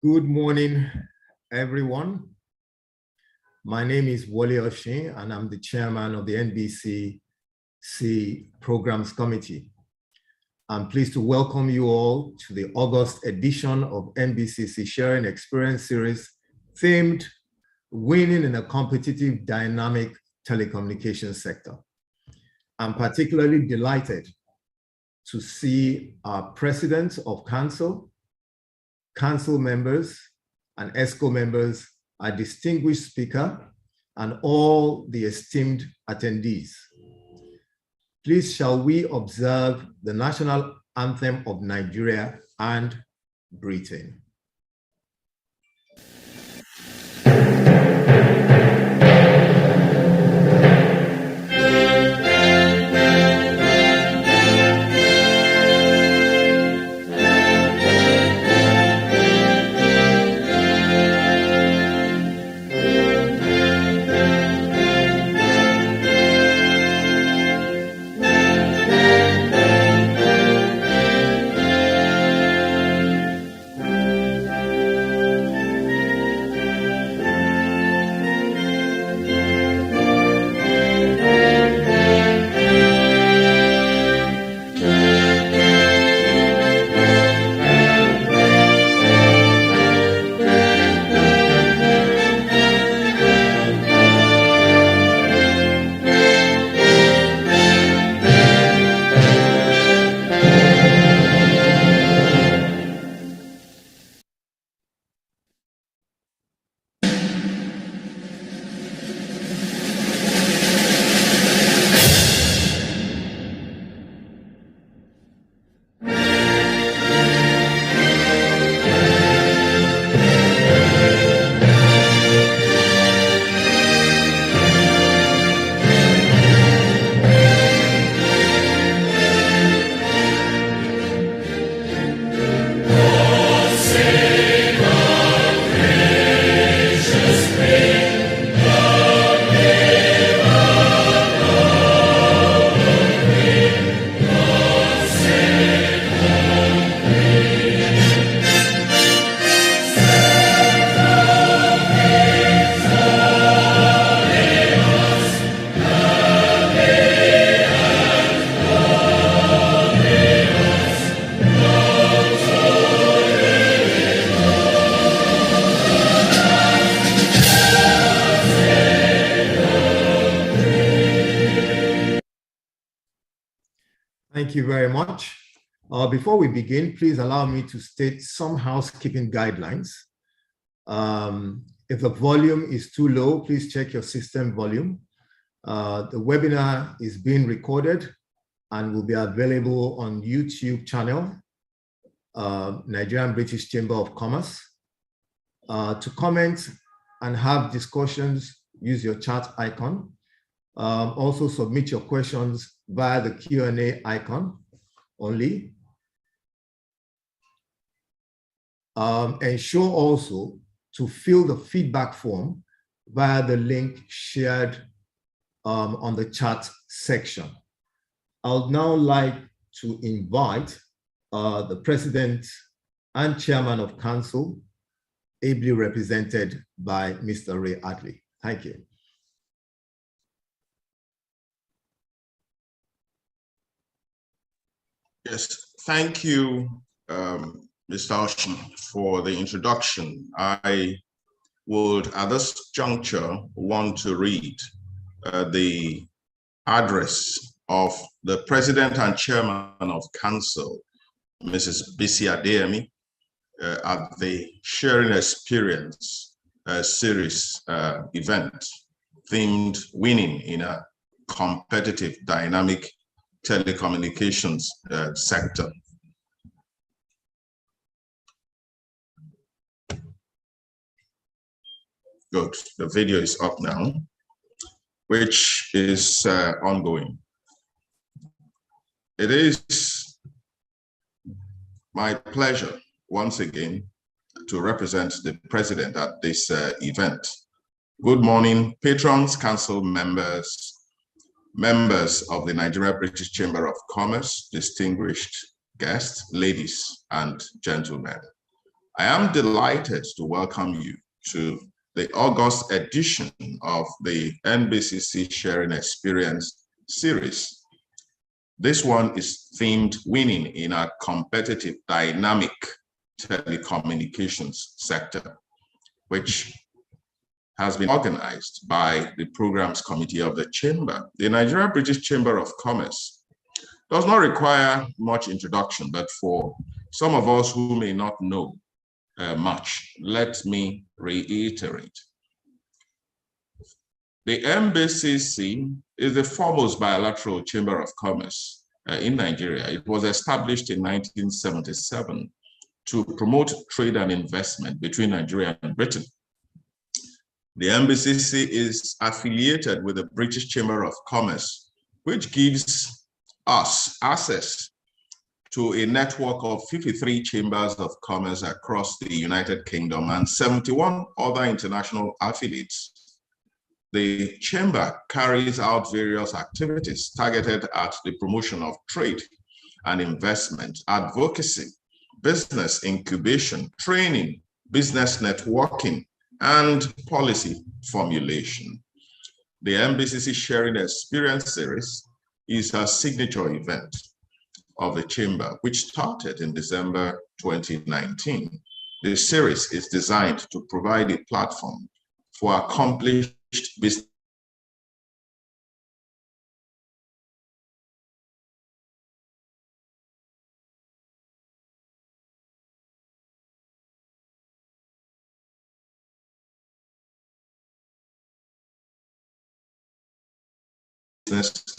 Good morning, everyone. My name is Wole Oshin, and I'm the chairman of the Nbcc Programs Committee. I'm pleased to welcome you all to the August edition of Nbcc Sharing Experience Series themed Winning in a Competitive Dynamic Telecommunications Sector. I'm particularly delighted to see our President of Council members, and ESCO members, our distinguished speaker, and all the esteemed attendees. Please shall we observe the national anthem of Nigeria and Britain. Thank you very much. Before we begin, please allow me to state some housekeeping guidelines. If the volume is too low, please check your system volume. The webinar is being recorded and will be available on YouTube channel, Nigerian-British Chamber of Commerce. To comment and have discussions, use your chat icon. Also submit your questions via the Q&A icon only. Ensure also to fill the feedback form via the link shared on the chat section. I would now like to invite the President and Chairman of Council, ably represented by Mr. Ray Adley. Thank you. Yes, thank you, Mr. Oshin, for the introduction. I would, at this juncture, want to read the address of the President and Chairman of Council, Mrs. Bisi Adeyemi, at the Sharing Experience series event themed Winning in a Competitive Dynamic Telecommunications sector. Good, the video is up now, which is ongoing. It is my pleasure once again to represent the President at this event. Good morning, patrons, council members, members of the Nigerian-British Chamber of Commerce, distinguished guests, ladies and gentlemen. I am delighted to welcome you to the August edition of the Nbcc Sharing Experience series. This one is themed Winning in a Competitive Dynamic Telecommunications Sector, which has been organized by the Programs Committee of the Chamber. The Nigerian-British Chamber of Commerce does not require much introduction, but for some of us who may not know much, let me reiterate. The Nbcc is the foremost bilateral chamber of commerce in Nigeria. It was established in 1977 to promote trade and investment between Nigeria and Britain. The Nbcc is affiliated with the British Chamber of Commerce, which gives us access to a network of 53 chambers of commerce across the United Kingdom and 71 other international affiliates. The chamber carries out various activities targeted at the promotion of trade and investment, advocacy, business incubation, training, business networking, and policy formulation. The Nbcc Sharing Experience series is a signature event of the chamber, which started in December 2019. The series is designed to provide a platform for accomplished business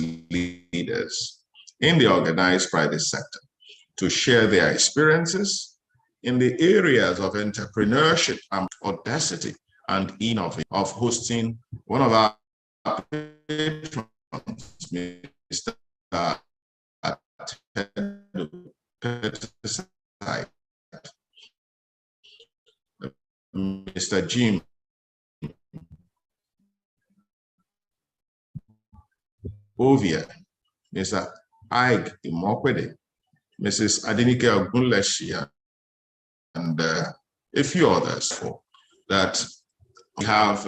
leaders in the organized private sector to share their experiences in the areas of entrepreneurship and audacity and innovation of hosting one of our patrons, Mr. Mr. Jim Ovia, Mr. Ike Imokwede, Mrs. Adenike Ogunleshi, and a few others for that. We have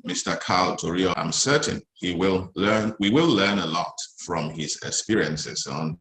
Mr. Carl Torrio. I'm certain we will learn a lot from his experiences on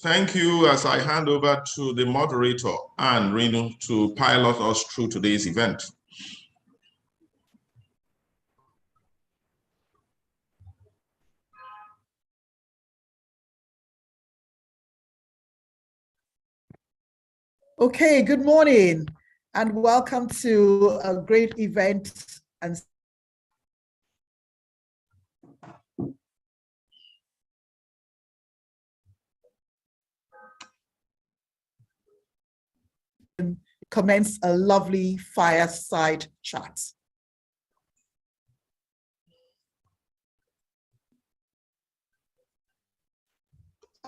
Thank you as I hand over to the moderator, Anne Renu, to pilot us through today's event. Okay, good morning and welcome to a great event and commence a lovely fireside chat.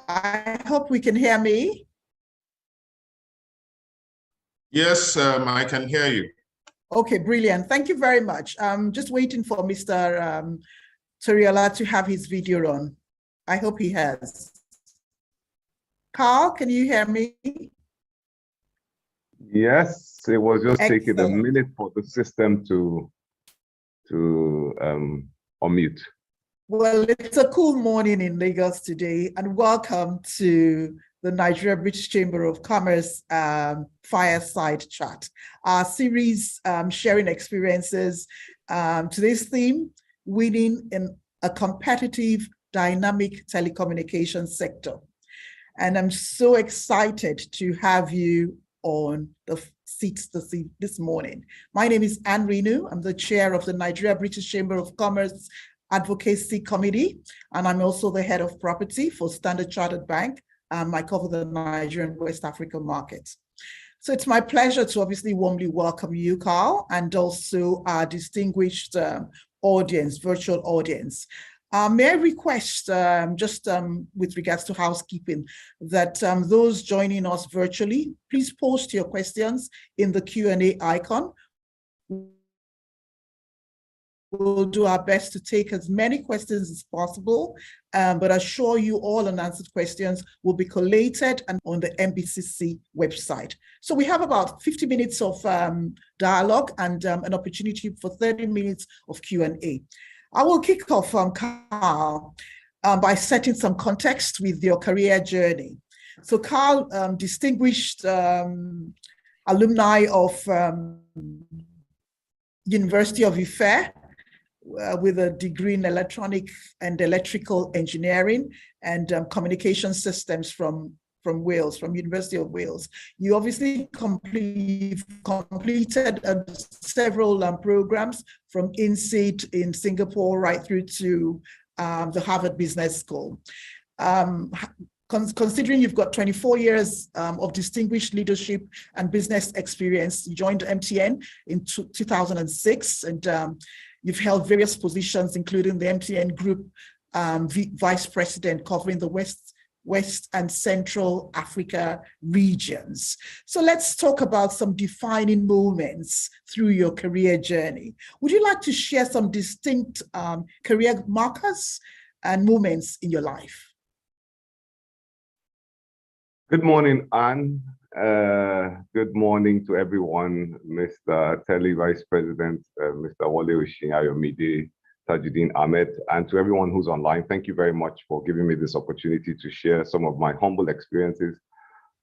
I hope we can hear me. Yes, I can hear you. Okay, brilliant. Thank you very much. I'm just waiting for Mr. Toriola to have his video on. I hope he has. Carl, can you hear me? Yes, it was just taking a Excellent. minute for the system to unmute. Well, it's a cool morning in Lagos today, and welcome to the Nigeria-British Chamber of Commerce Fireside Chat, our series sharing experiences. Today's theme, winning in a competitive, dynamic telecommunications sector. And I'm so excited to have you on the seats this morning. My name is Anne Renu. I'm the chair of the Nigeria-British Chamber of Commerce Advocacy Committee, and I'm also the head of property for Standard Chartered Bank. I cover the Nigerian West African market. So it's my pleasure to obviously warmly welcome you, Carl, and also our distinguished audience, virtual audience. May I request, with regards to housekeeping, that those joining us virtually, please post your questions in the Q&A icon. We'll do our best to take as many questions as possible, but I assure you all unanswered questions will be collated and on the Nbcc website. So we have about 50 minutes of dialogue and an opportunity for 30 minutes of Q&A. I will kick off, Carl, by setting some context with your career journey. So Carl, distinguished alumni of University of Ife, with a degree in electronic and electrical engineering and communication systems from Wales, from University of Wales. You obviously completed several programs from INSEAD in Singapore right through to the Harvard Business School. Considering you've got 24 years of distinguished leadership and business experience, you joined MTN in 2006, and you've held various positions, including the MTN Group Vice President covering the West and Central Africa regions. So let's talk about some defining moments through your career journey. Would you like to share some distinct career markers and moments in your life? Good morning, Anne. Good morning to everyone, Mr. Tele Vice President, Mr. Wale Oshin, Tajuddin Ahmed, and to everyone who's online. Thank you very much for giving me this opportunity to share some of my humble experiences.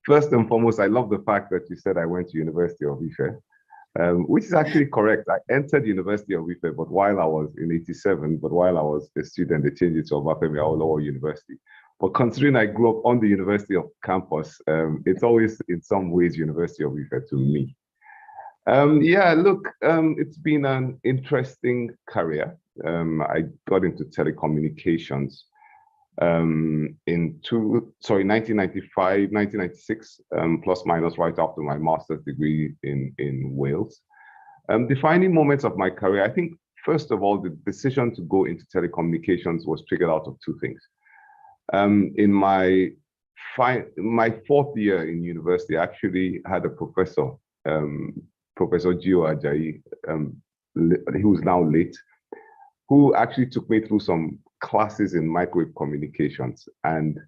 First and foremost, I love the fact that you said I went to University of Ife, which is actually correct. I entered University of Ife, but while I was in 87, but while I was a student, they changed it to Obafemi Awolowo University. But considering I grew up on the University of campus, it's always in some ways University of Ife to me. Yeah, look, it's been an interesting career. I got into telecommunications in 1996, plus minus right after my master's degree in Wales. Defining moments of my career, I think, first of all, the decision to go into telecommunications was triggered out of two things. In my fourth year in university, I actually had a professor, Professor Gio Ajayi, who's now late, who actually took me through some classes in microwave communications. And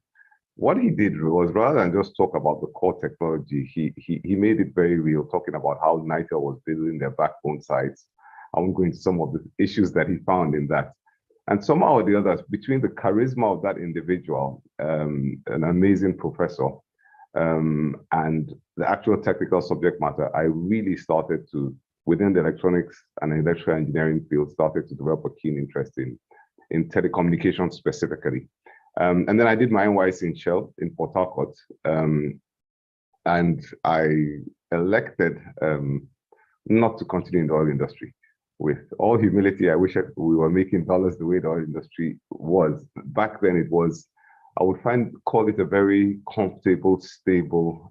what he did was, rather than just talk about the core technology, he made it very real, talking about how NITEL was building their backbone sites. I won't go into some of the issues that he found in that. And somehow or the other, between the charisma of that individual, an amazing professor, and the actual technical subject matter, I really started to, within the electronics and electrical engineering field, started to develop a keen interest in telecommunications specifically. And then I did my NYC in Shell in Port Harcourt, and I elected not to continue in the oil industry. With all humility, I wish we were making dollars the way the oil industry was. Back then, it was, I would call it a very comfortable, stable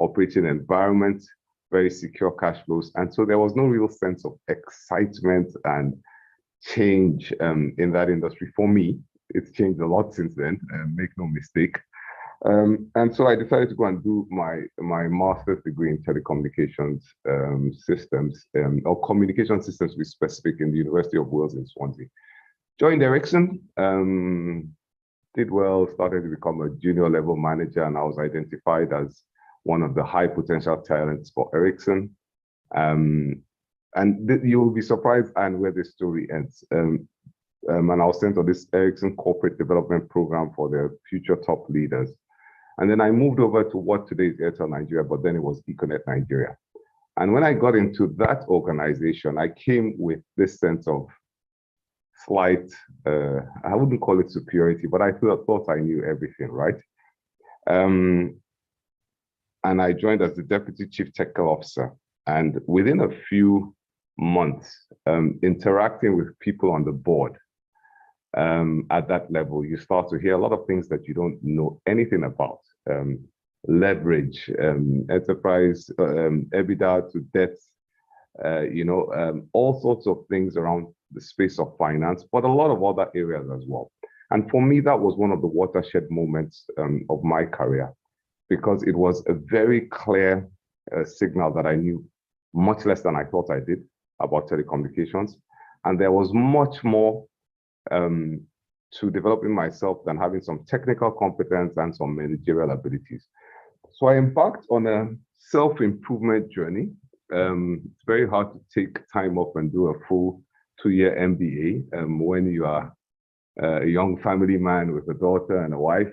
operating environment, very secure cash flows. And so there was no real sense of excitement and change in that industry. For me, it's changed a lot since then, make no mistake. And so I decided to go and do my master's degree in telecommunications systems, or communication systems to be specific, in the University of Wales in Swansea. Joined Ericsson, did well, started to become a junior level manager, and I was identified as one of the high potential talents for Ericsson. And you'll be surprised, and where this story ends. and I was sent on this Ericsson corporate development program for their future top leaders. And then I moved over to what today is Airtel Nigeria, but then it was Econet Nigeria. And when I got into that organization, I came with this sense of slight, I wouldn't call it superiority, but I thought I knew everything, right? And I joined as the Deputy Chief Technical Officer. And within a few months, interacting with people on the board at that level, you start to hear a lot of things that you don't know anything about. Leverage, enterprise, EBITDA to debt, all sorts of things around the space of finance, but a lot of other areas as well. And for me, that was one of the watershed moments of my career, because it was a very clear signal that I knew much less than I thought I did about telecommunications. And there was much more to developing myself than having some technical competence and some managerial abilities. So I embarked on a self-improvement journey. It's very hard to take time off and do a full 2-year MBA when you are a young family man with a daughter and a wife.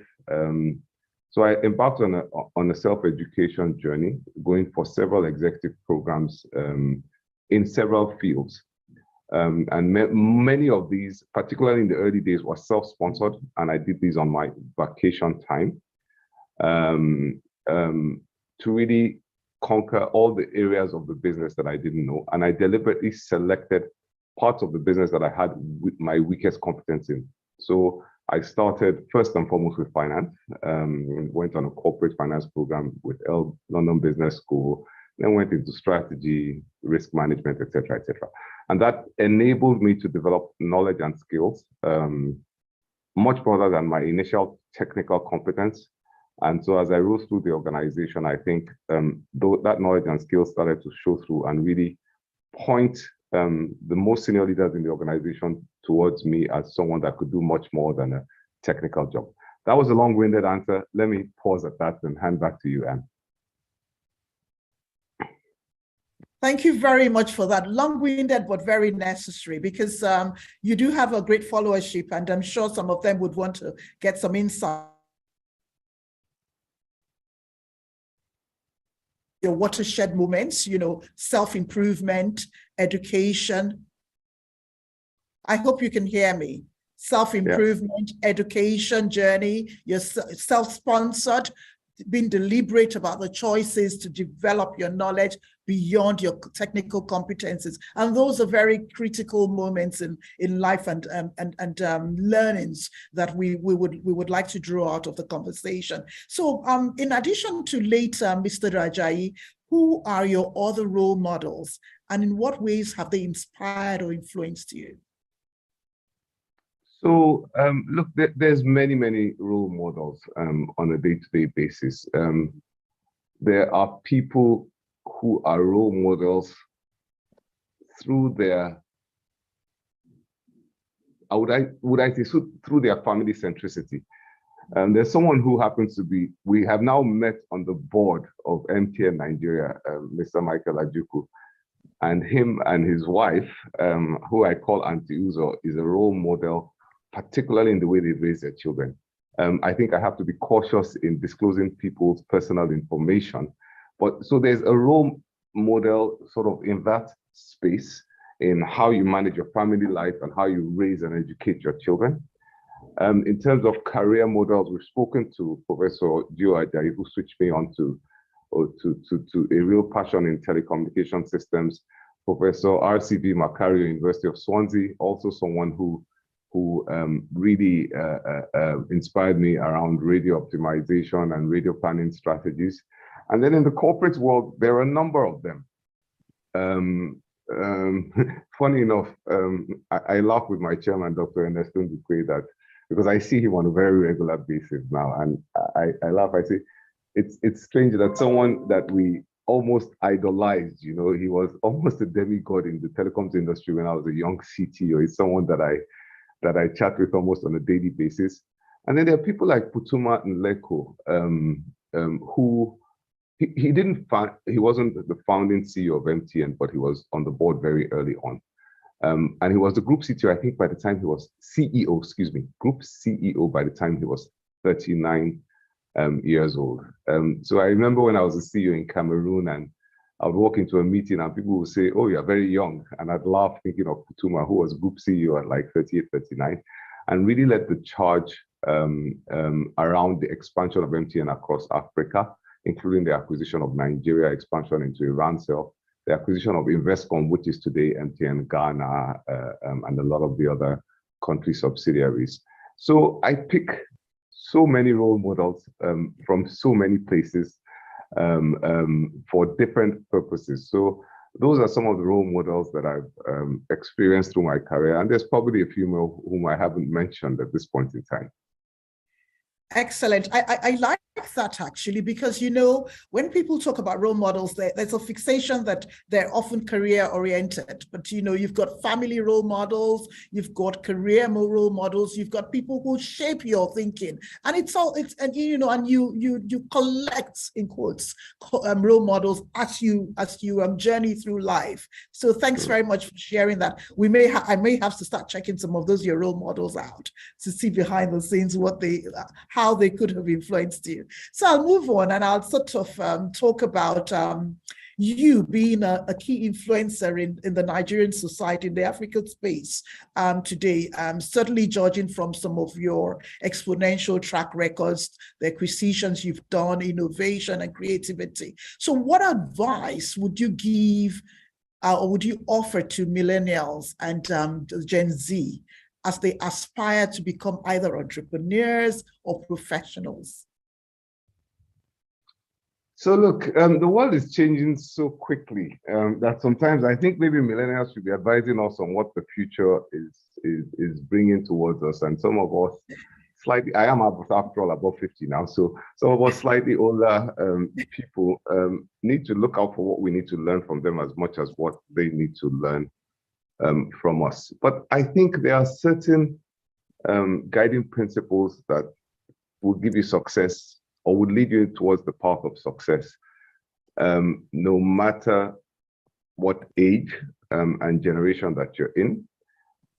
So I embarked on a self-education journey, going for several executive programs in several fields. And many of these, particularly in the early days, were self-sponsored, and I did these on my vacation time to really conquer all the areas of the business that I didn't know. And I deliberately selected parts of the business that I had my weakest competence in. So I started first and foremost with finance, went on a corporate finance program with London Business School, then went into strategy, risk management, et cetera, et cetera. And that enabled me to develop knowledge and skills much broader than my initial technical competence. And so as I rose through the organization, I think that knowledge and skills started to show through and really point the most senior leaders in the organization towards me as someone that could do much more than a technical job. That was a long-winded answer. Let me pause at that and hand back to you, Anne. Thank you very much for that. Long-winded, but very necessary, because you do have a great followership, and I'm sure some of them would want to get some insight. Your watershed moments, self-improvement, education. I hope you can hear me. Self-improvement, education journey, you're self-sponsored, being deliberate about the choices to develop your knowledge beyond your technical competences. And those are very critical moments in life and learnings that we would like to draw out of the conversation. So in addition to later Mr. Rajayi, who are your other role models, and in what ways have they inspired or influenced you? So look, there's many role models on a day-to-day basis. There are people who are role models through their, would I say through their family centricity. There's someone who happens to be, we have now met on the board of MTN Nigeria, Mr. Michael Ajuku, and him and his wife, who I call Auntie Uzo, is a role model, particularly in the way they raise their children. I think I have to be cautious in disclosing people's personal information. But so there's a role model sort of in that space in how you manage your family life and how you raise and educate your children. In terms of career models, we've spoken to Professor Gio Ajayi, who switched me on to a real passion in telecommunication systems. Professor RCB Macario, University of Swansea, also someone who really inspired me around radio optimization and radio planning strategies. And then in the corporate world, there are a number of them. Funny enough, I laugh with my chairman, Dr. Ernesto Duque, that because I see him on a very regular basis now, and I laugh. I say, it's strange that someone that we almost idolized, he was almost a demigod in the telecoms industry when I was a young CTO. He's someone that I chat with almost on a daily basis. And then there are people like Putuma Nleko, who he wasn't the founding CEO of MTN, but he was on the board very early on. And he was the group CTO, I think by the time he was CEO, excuse me, group CEO by the time he was 39 years old. So I remember when I was a CEO in Cameroon, and I would walk into a meeting and people would say, "Oh, you're very young." And I'd laugh thinking of Putuma, who was group CEO at like 38, 39, and really led the charge around the expansion of MTN across Africa, including the acquisition of Nigeria, expansion into Iran cell, the acquisition of Investcom, which is today MTN Ghana, and a lot of the other country subsidiaries. So I pick so many role models from so many places for different purposes. So those are some of the role models that I've experienced through my career. And there's probably a few more whom I haven't mentioned at this point in time. Excellent. I like that actually, because, you know, when people talk about role models, there's a fixation that they're often career oriented, but, you know, you've got family role models, you've got career role models, you've got people who shape your thinking, and and you know, and you collect, in quotes, role models as you journey through life. So thanks very much for sharing that. I may have to start checking some of those your role models out to see behind the scenes how they could have influenced you. So I'll move on and I'll sort of talk about you being a key influencer in the Nigerian society, in the African space today, certainly judging from some of your exponential track records, the acquisitions you've done, innovation and creativity. So what advice would you give or would you offer to millennials and Gen Z as they aspire to become either entrepreneurs or professionals? So look, the world is changing so quickly that sometimes I think maybe millennials should be advising us on what the future is bringing towards us. And some of us slightly, I am after all above 50 now, so some of us slightly older people need to look out for what we need to learn from them as much as what they need to learn from us. But I think there are certain guiding principles that will give you success or would lead you towards the path of success, no matter what age and generation that you're in,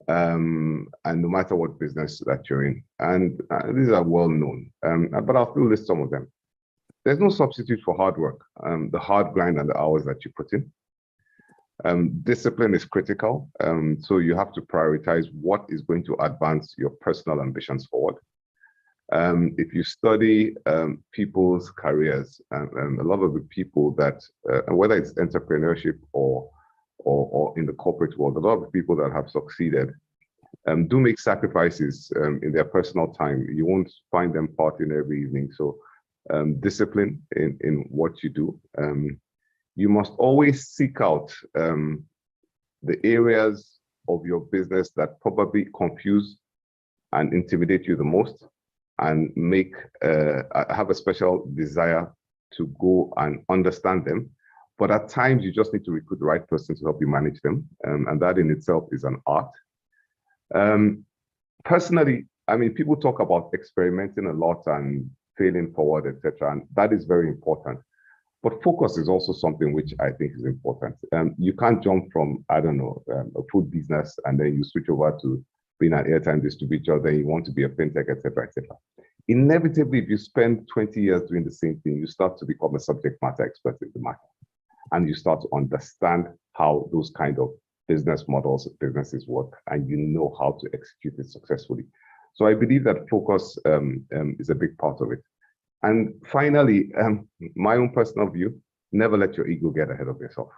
and no matter what business that you're in. And these are well known, but I'll still list some of them. There's no substitute for hard work, the hard grind and the hours that you put in. Discipline is critical, so you have to prioritize what is going to advance your personal ambitions forward. If you study people's careers, a lot of the people that, whether it's entrepreneurship or in the corporate world, a lot of the people that have succeeded do make sacrifices in their personal time. You won't find them partying every evening. So discipline in what you do. You must always seek out the areas of your business that probably confuse and intimidate you the most, and have a special desire to go and understand them. But at times, you just need to recruit the right person to help you manage them. And that in itself is an art. Personally, I mean, people talk about experimenting a lot and failing forward, etc. And that is very important. But focus is also something which I think is important. You can't jump from, I don't know, a food business and then you switch over to being an airtime distributor, then you want to be a fintech, etc., etc. Inevitably, if you spend 20 years doing the same thing, you start to become a subject matter expert in the market. And you start to understand how those kind of business models, businesses work, and you know how to execute it successfully. So I believe that focus is a big part of it. And finally, my own personal view, never let your ego get ahead of yourself.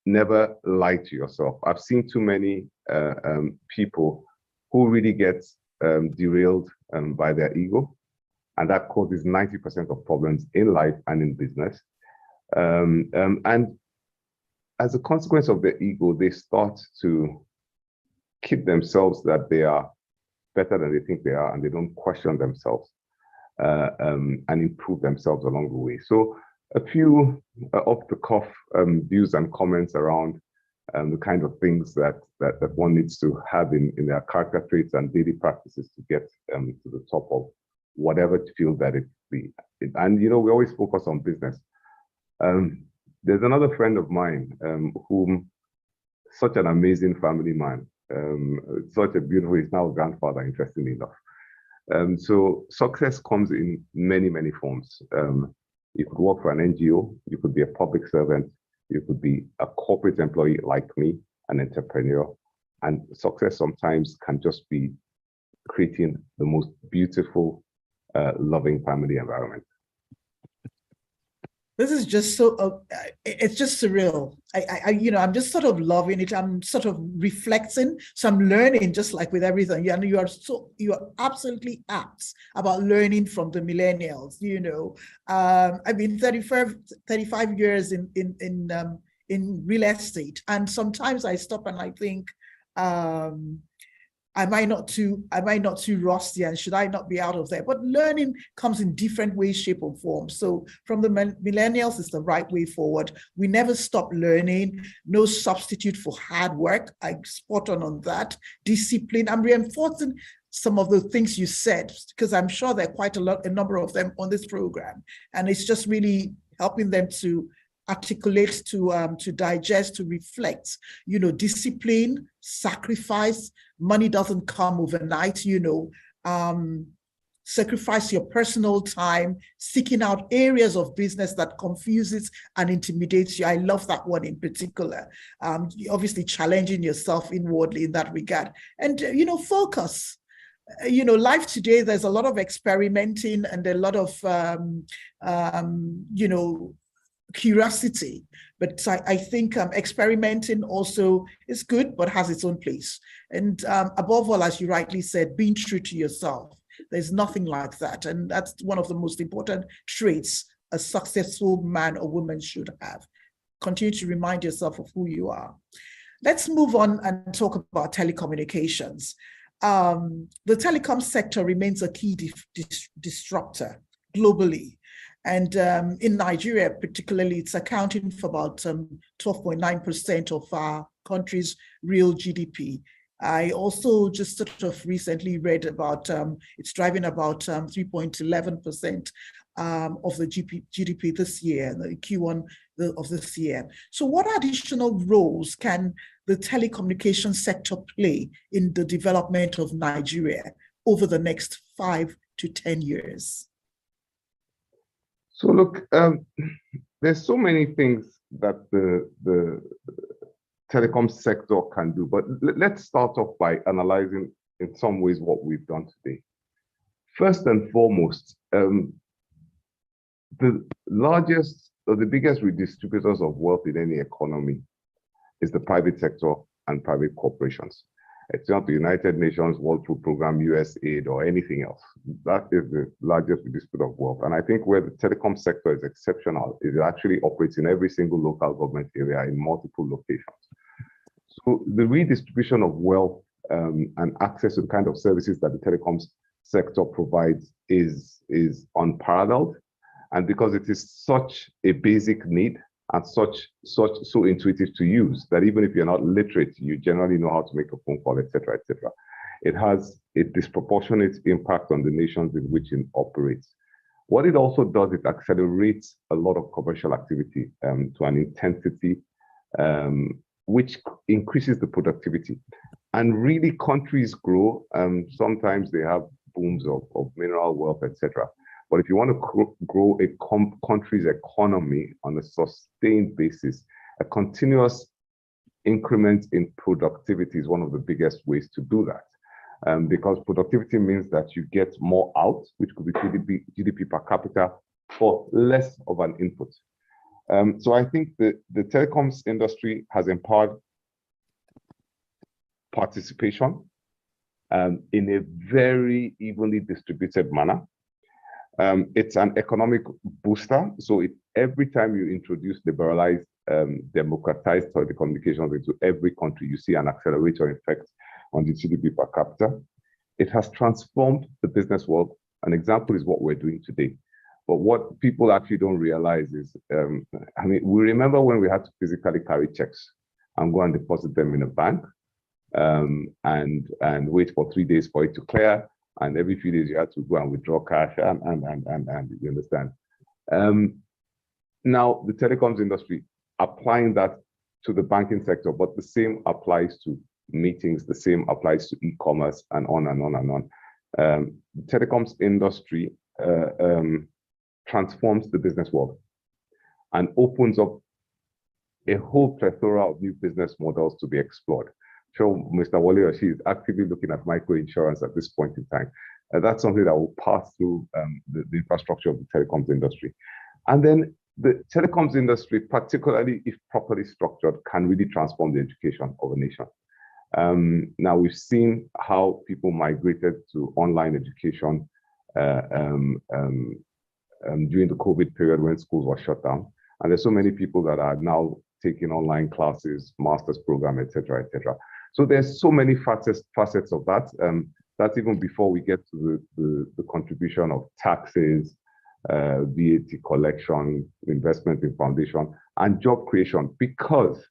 Never lie to yourself. I've seen too many people who really get derailed by their ego, and that causes 90% of problems in life and in business. And as a consequence of their ego, they start to keep themselves that they are better than they think they are, and they don't question themselves and improve themselves along the way. So a few off-the-cuff views and comments around the kind of things that one needs to have in their character traits and daily practices to get to the top of whatever field that it be. And, you know, we always focus on business. There's another friend of mine whom such an amazing family man. Such a beautiful, he's now a grandfather, interestingly enough. So success comes in many, many forms. You could work for an NGO, you could be a public servant, you could be a corporate employee like me, an entrepreneur. And success sometimes can just be creating the most beautiful, loving family environment. This is just so, it's just surreal. I'm just sort of loving it. I'm sort of reflecting. So I'm learning just like with everything. And you are absolutely apt about learning from the millennials, I've been 35 years in real estate. And sometimes I stop and I think, I might not too rusty, and should I not be out of there? But learning comes in different ways, shape, or form. So from the millennials, it's the right way forward. We never stop learning. No substitute for hard work. I'm spot on that. Discipline. I'm reinforcing some of the things you said, because I'm sure there are quite a number of them on this program, and it's just really helping them to articulate, to digest, to reflect, discipline, sacrifice. Money doesn't come overnight, sacrifice your personal time, seeking out areas of business that confuses and intimidates you. I love that one in particular. Obviously challenging yourself inwardly in that regard. And, focus. Life today, there's a lot of experimenting and a lot of, curiosity, but I think experimenting also is good, but has its own place. And above all, as you rightly said, being true to yourself. There's nothing like that. And that's one of the most important traits a successful man or woman should have. Continue to remind yourself of who you are. Let's move on and talk about telecommunications. The telecom sector remains a key disruptor globally. And in Nigeria, particularly, it's accounting for about 12.9% of our country's real GDP. I also just sort of recently read about it's driving about 3.11% of the GDP this year, the Q1 of this year. So what additional roles can the telecommunications sector play in the development of Nigeria over the next 5 to 10 years? So look, there's so many things that the telecom sector can do, but let's start off by analyzing in some ways what we've done today. First and foremost, the largest or the biggest redistributors of wealth in any economy is the private sector and private corporations. It's not the United Nations World Food Program, USAID, or anything else. That is the largest redistributor of wealth. And I think where the telecom sector is exceptional is it actually operates in every single local government area in multiple locations. So the redistribution of wealth and access to the kind of services that the telecoms sector provides is unparalleled. And because it is such a basic need and so intuitive to use that even if you're not literate, you generally know how to make a phone call, etc., etc. It has a disproportionate impact on the nations in which it operates. What it also does, it accelerates a lot of commercial activity to an intensity which increases the productivity. And really, countries grow. Sometimes they have booms of mineral wealth, etc. But if you want to grow a country's economy on a sustained basis, a continuous increment in productivity is one of the biggest ways to do that. Because productivity means that you get more out, which could be GDP per capita, for less of an input. So I think the telecoms industry has empowered participation in a very evenly distributed manner. It's an economic booster. So every time you introduce liberalized, democratized telecommunications into every country, you see an accelerator effect on the GDP per capita. It has transformed the business world. An example is what we're doing today. But what people actually don't realize is, we remember when we had to physically carry checks and go and deposit them in a bank and wait for 3 days for it to clear. And every few days you had to go and withdraw cash and you understand. Now the telecoms industry applying that to the banking sector, but the same applies to meetings, the same applies to e-commerce, and on and on and on. The telecoms industry transforms the business world and opens up a whole plethora of new business models to be explored. So Mr. Wale Oshie is actively looking at microinsurance at this point in time. That's something that will pass through the infrastructure of the telecoms industry. And then the telecoms industry, particularly if properly structured, can really transform the education of a nation. Now, we've seen how people migrated to online education during the COVID period when schools were shut down. And there's so many people that are now taking online classes, master's program, et cetera, et cetera. So there's so many facets of that. That's even before we get to the contribution of taxes, VAT collection, investment in foundation, and job creation, because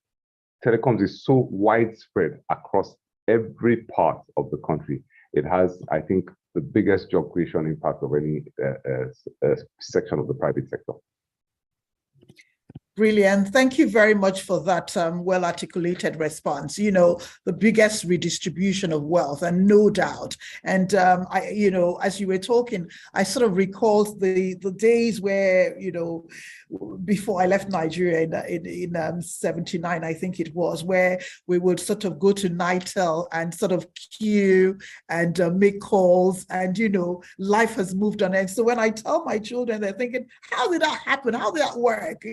telecoms is so widespread across every part of the country. It has, I think, the biggest job creation impact of any section of the private sector. Brilliant. Thank you very much for that well-articulated response. You know, the biggest redistribution of wealth, and no doubt. And as you were talking, I sort of recalled the days where, before I left Nigeria in 79, I think it was, where we would sort of go to Nitel and sort of queue and make calls, and life has moved on. And so when I tell my children, they're thinking, how did that happen? How did that work?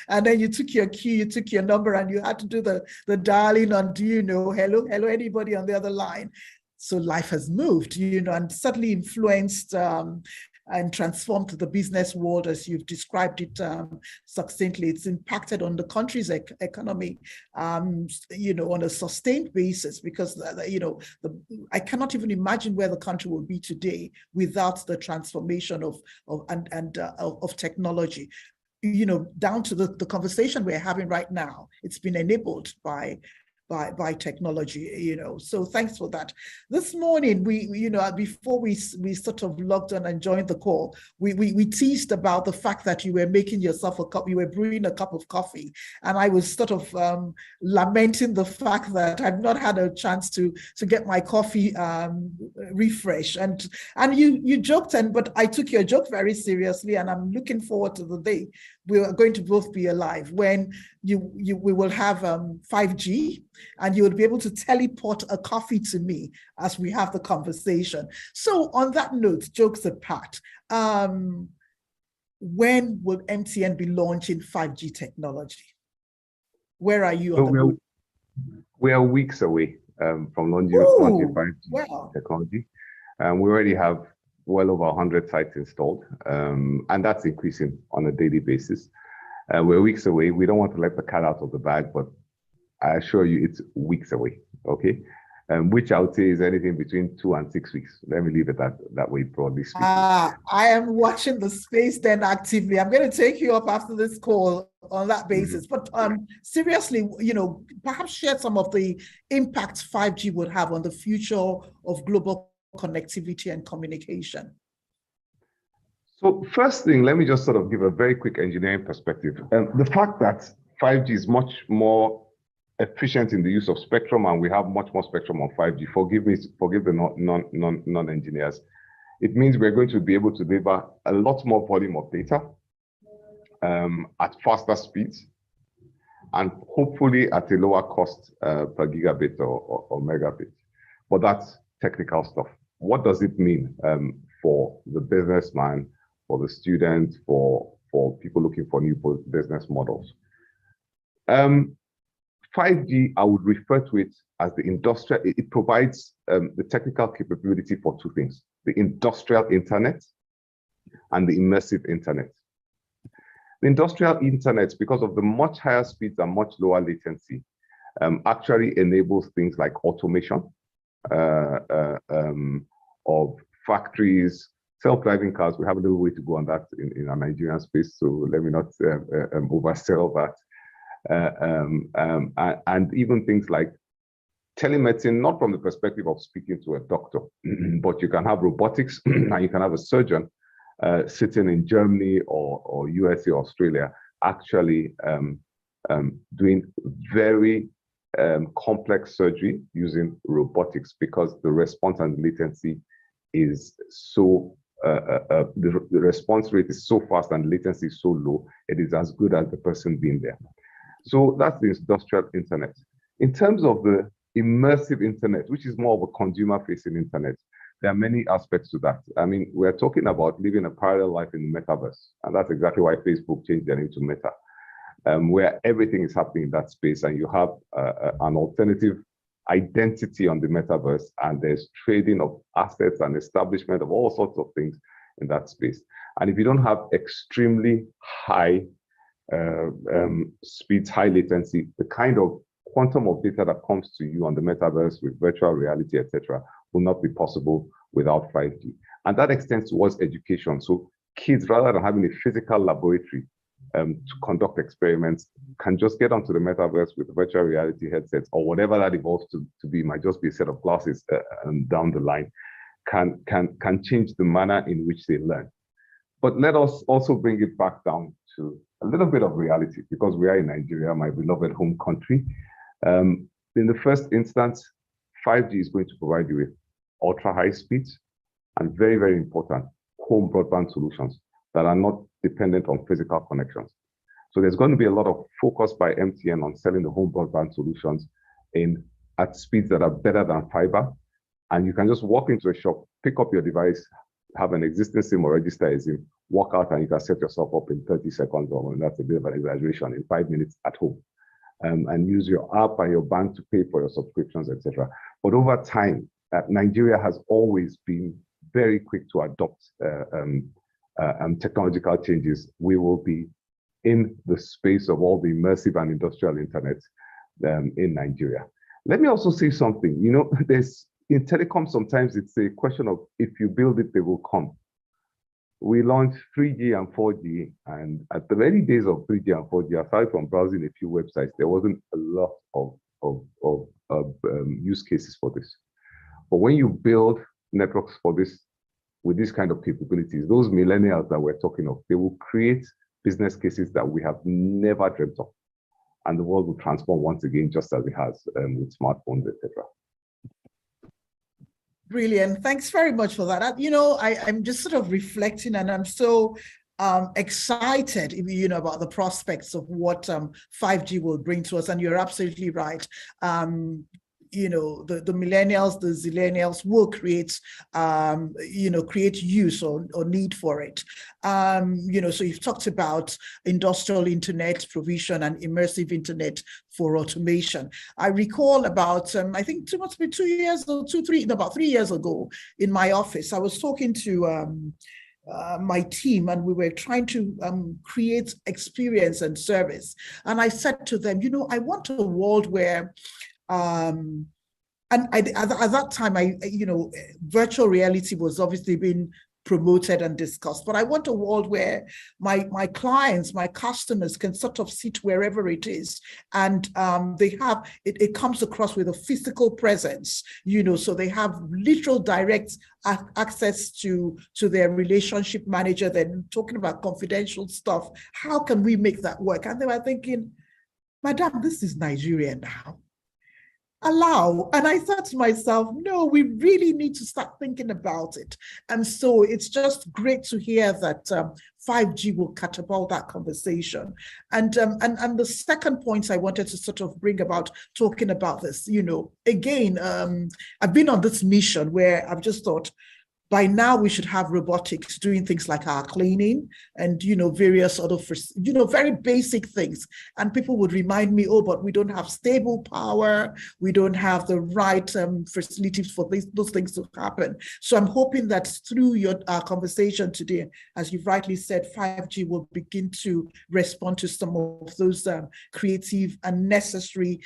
And then you took your key, you took your number, and you had to do the dialing on, hello, anybody on the other line. So life has moved, and certainly influenced and transformed the business world as you've described it succinctly. It's impacted on the country's economy, on a sustained basis, because I cannot even imagine where the country will be today without the transformation of technology. Down to the conversation we're having right now, it's been enabled by technology, so thanks for that. This morning, before we sort of logged on and joined the call, we teased about the fact that you were making yourself a cup, you were brewing a cup of coffee, and I was sort of lamenting the fact that I've not had a chance to get my coffee refreshed, and you joked, but I took your joke very seriously, and I'm looking forward to the day we are going to both be alive when we will have 5G, and you will be able to teleport a coffee to me as we have the conversation. So on that note, jokes apart, when will MTN be launching 5G technology? Where are you on the We are weeks away from launching 5G technology. We already have well over 100 sites installed, and that's increasing on a daily basis. We're weeks away. We don't want to let the cat out of the bag, but I assure you it's weeks away, okay? Which I would say is anything between 2 and 6 weeks. Let me leave it that way, broadly speaking. I am watching the space then actively. I'm going to take you up after this call on that basis. But seriously, perhaps share some of the impacts 5G would have on the future of global connectivity and communication. So first thing, let me just sort of give a very quick engineering perspective. The fact that 5G is much more efficient in the use of spectrum, and we have much more spectrum on 5G. Forgive the non-engineers. It means we're going to be able to deliver a lot more volume of data at faster speeds, and hopefully at a lower cost per gigabit or megabit. But that's technical stuff. What does it mean for the businessman, for the student, for people looking for new business models? 5G, I would refer to it as the industrial, it provides the technical capability for two things: the industrial internet and the immersive internet. The industrial internet, because of the much higher speeds and much lower latency, actually enables things like automation of factories, self-driving cars. We have a little way to go on that in our Nigerian space, so let me not oversell that. And even things like telemedicine, not from the perspective of speaking to a doctor, but you can have robotics and you can have a surgeon sitting in Germany or USA or Australia actually doing very complex surgery using robotics, because the response and latency is so, the response rate is so fast and latency is so low, it is as good as the person being there. So that's the industrial internet. In terms of the immersive internet, which is more of a consumer-facing internet, there are many aspects to that. I mean, we're talking about living a parallel life in the metaverse, and that's exactly why Facebook changed their name to Meta, where everything is happening in that space, and you have an alternative identity on the metaverse, and there's trading of assets and establishment of all sorts of things in that space. And if you don't have extremely high speeds, high latency, the kind of quantum of data that comes to you on the metaverse with virtual reality, etc., will not be possible without 5G. And that extends towards education. So kids, rather than having a physical laboratory to conduct experiments, can just get onto the metaverse with virtual reality headsets or whatever that evolves to be, might just be a set of glasses down the line, can change the manner in which they learn. But let us also bring it back down to a little bit of reality, because we are in Nigeria, my beloved home country. In the first instance, 5G is going to provide you with ultra high speeds and very, very important home broadband solutions that are not dependent on physical connections. So there's going to be a lot of focus by MTN on selling the home broadband solutions at speeds that are better than fiber. And you can just walk into a shop, pick up your device, have an existing SIM or register a SIM, walk out, and you can set yourself up in 30 seconds, or that's a bit of an exaggeration, in 5 minutes at home. And use your app and your bank to pay for your subscriptions, etc. But over time, Nigeria has always been very quick to adopt technological changes. We will be in the space of all the immersive and industrial internet in Nigeria. Let me also say something. You know, in telecom, sometimes it's a question of if you build it, they will come. We launched 3G and 4G, and at the early days of 3G and 4G, aside from browsing a few websites, there wasn't a lot of use cases for this. But when you build networks for this, with these kind of capabilities, those millennials that we're talking of, they will create business cases that we have never dreamt of. And the world will transform once again, just as it has with smartphones, etc. Brilliant. Thanks very much for that. You know, I'm just sort of reflecting, and I'm so excited, you know, about the prospects of what 5G will bring to us. And you're absolutely right. You know, the millennials, the zillennials will create, you know, create use or need for it. You know, so you've talked about industrial internet provision and immersive internet for automation. I recall about, I think it must be 2 years or about 3 years ago in my office, I was talking to my team, and we were trying to create experience and service. And I said to them, you know, I want a world where and at that time, you know, virtual reality was obviously being promoted and discussed, but I want a world where my clients, my customers can sort of sit wherever it is, and they have, it comes across with a physical presence, you know, so they have literal direct access to their relationship manager. Then talking about confidential stuff, how can we make that work? And they were thinking, Madam, this is Nigeria now. Allow. And I thought to myself, no, we really need to start thinking about it. And so it's just great to hear that 5G will catapult that conversation. And the second point I wanted to sort of bring about talking about this, you know, again, I've been on this mission where I've just thought, by now we should have robotics doing things like our cleaning and, you know, various other, you know, very basic things. And people would remind me, oh, but we don't have stable power. We don't have the right facilities for those things to happen. So I'm hoping that through our conversation today, as you've rightly said, 5G will begin to respond to some of those creative and necessary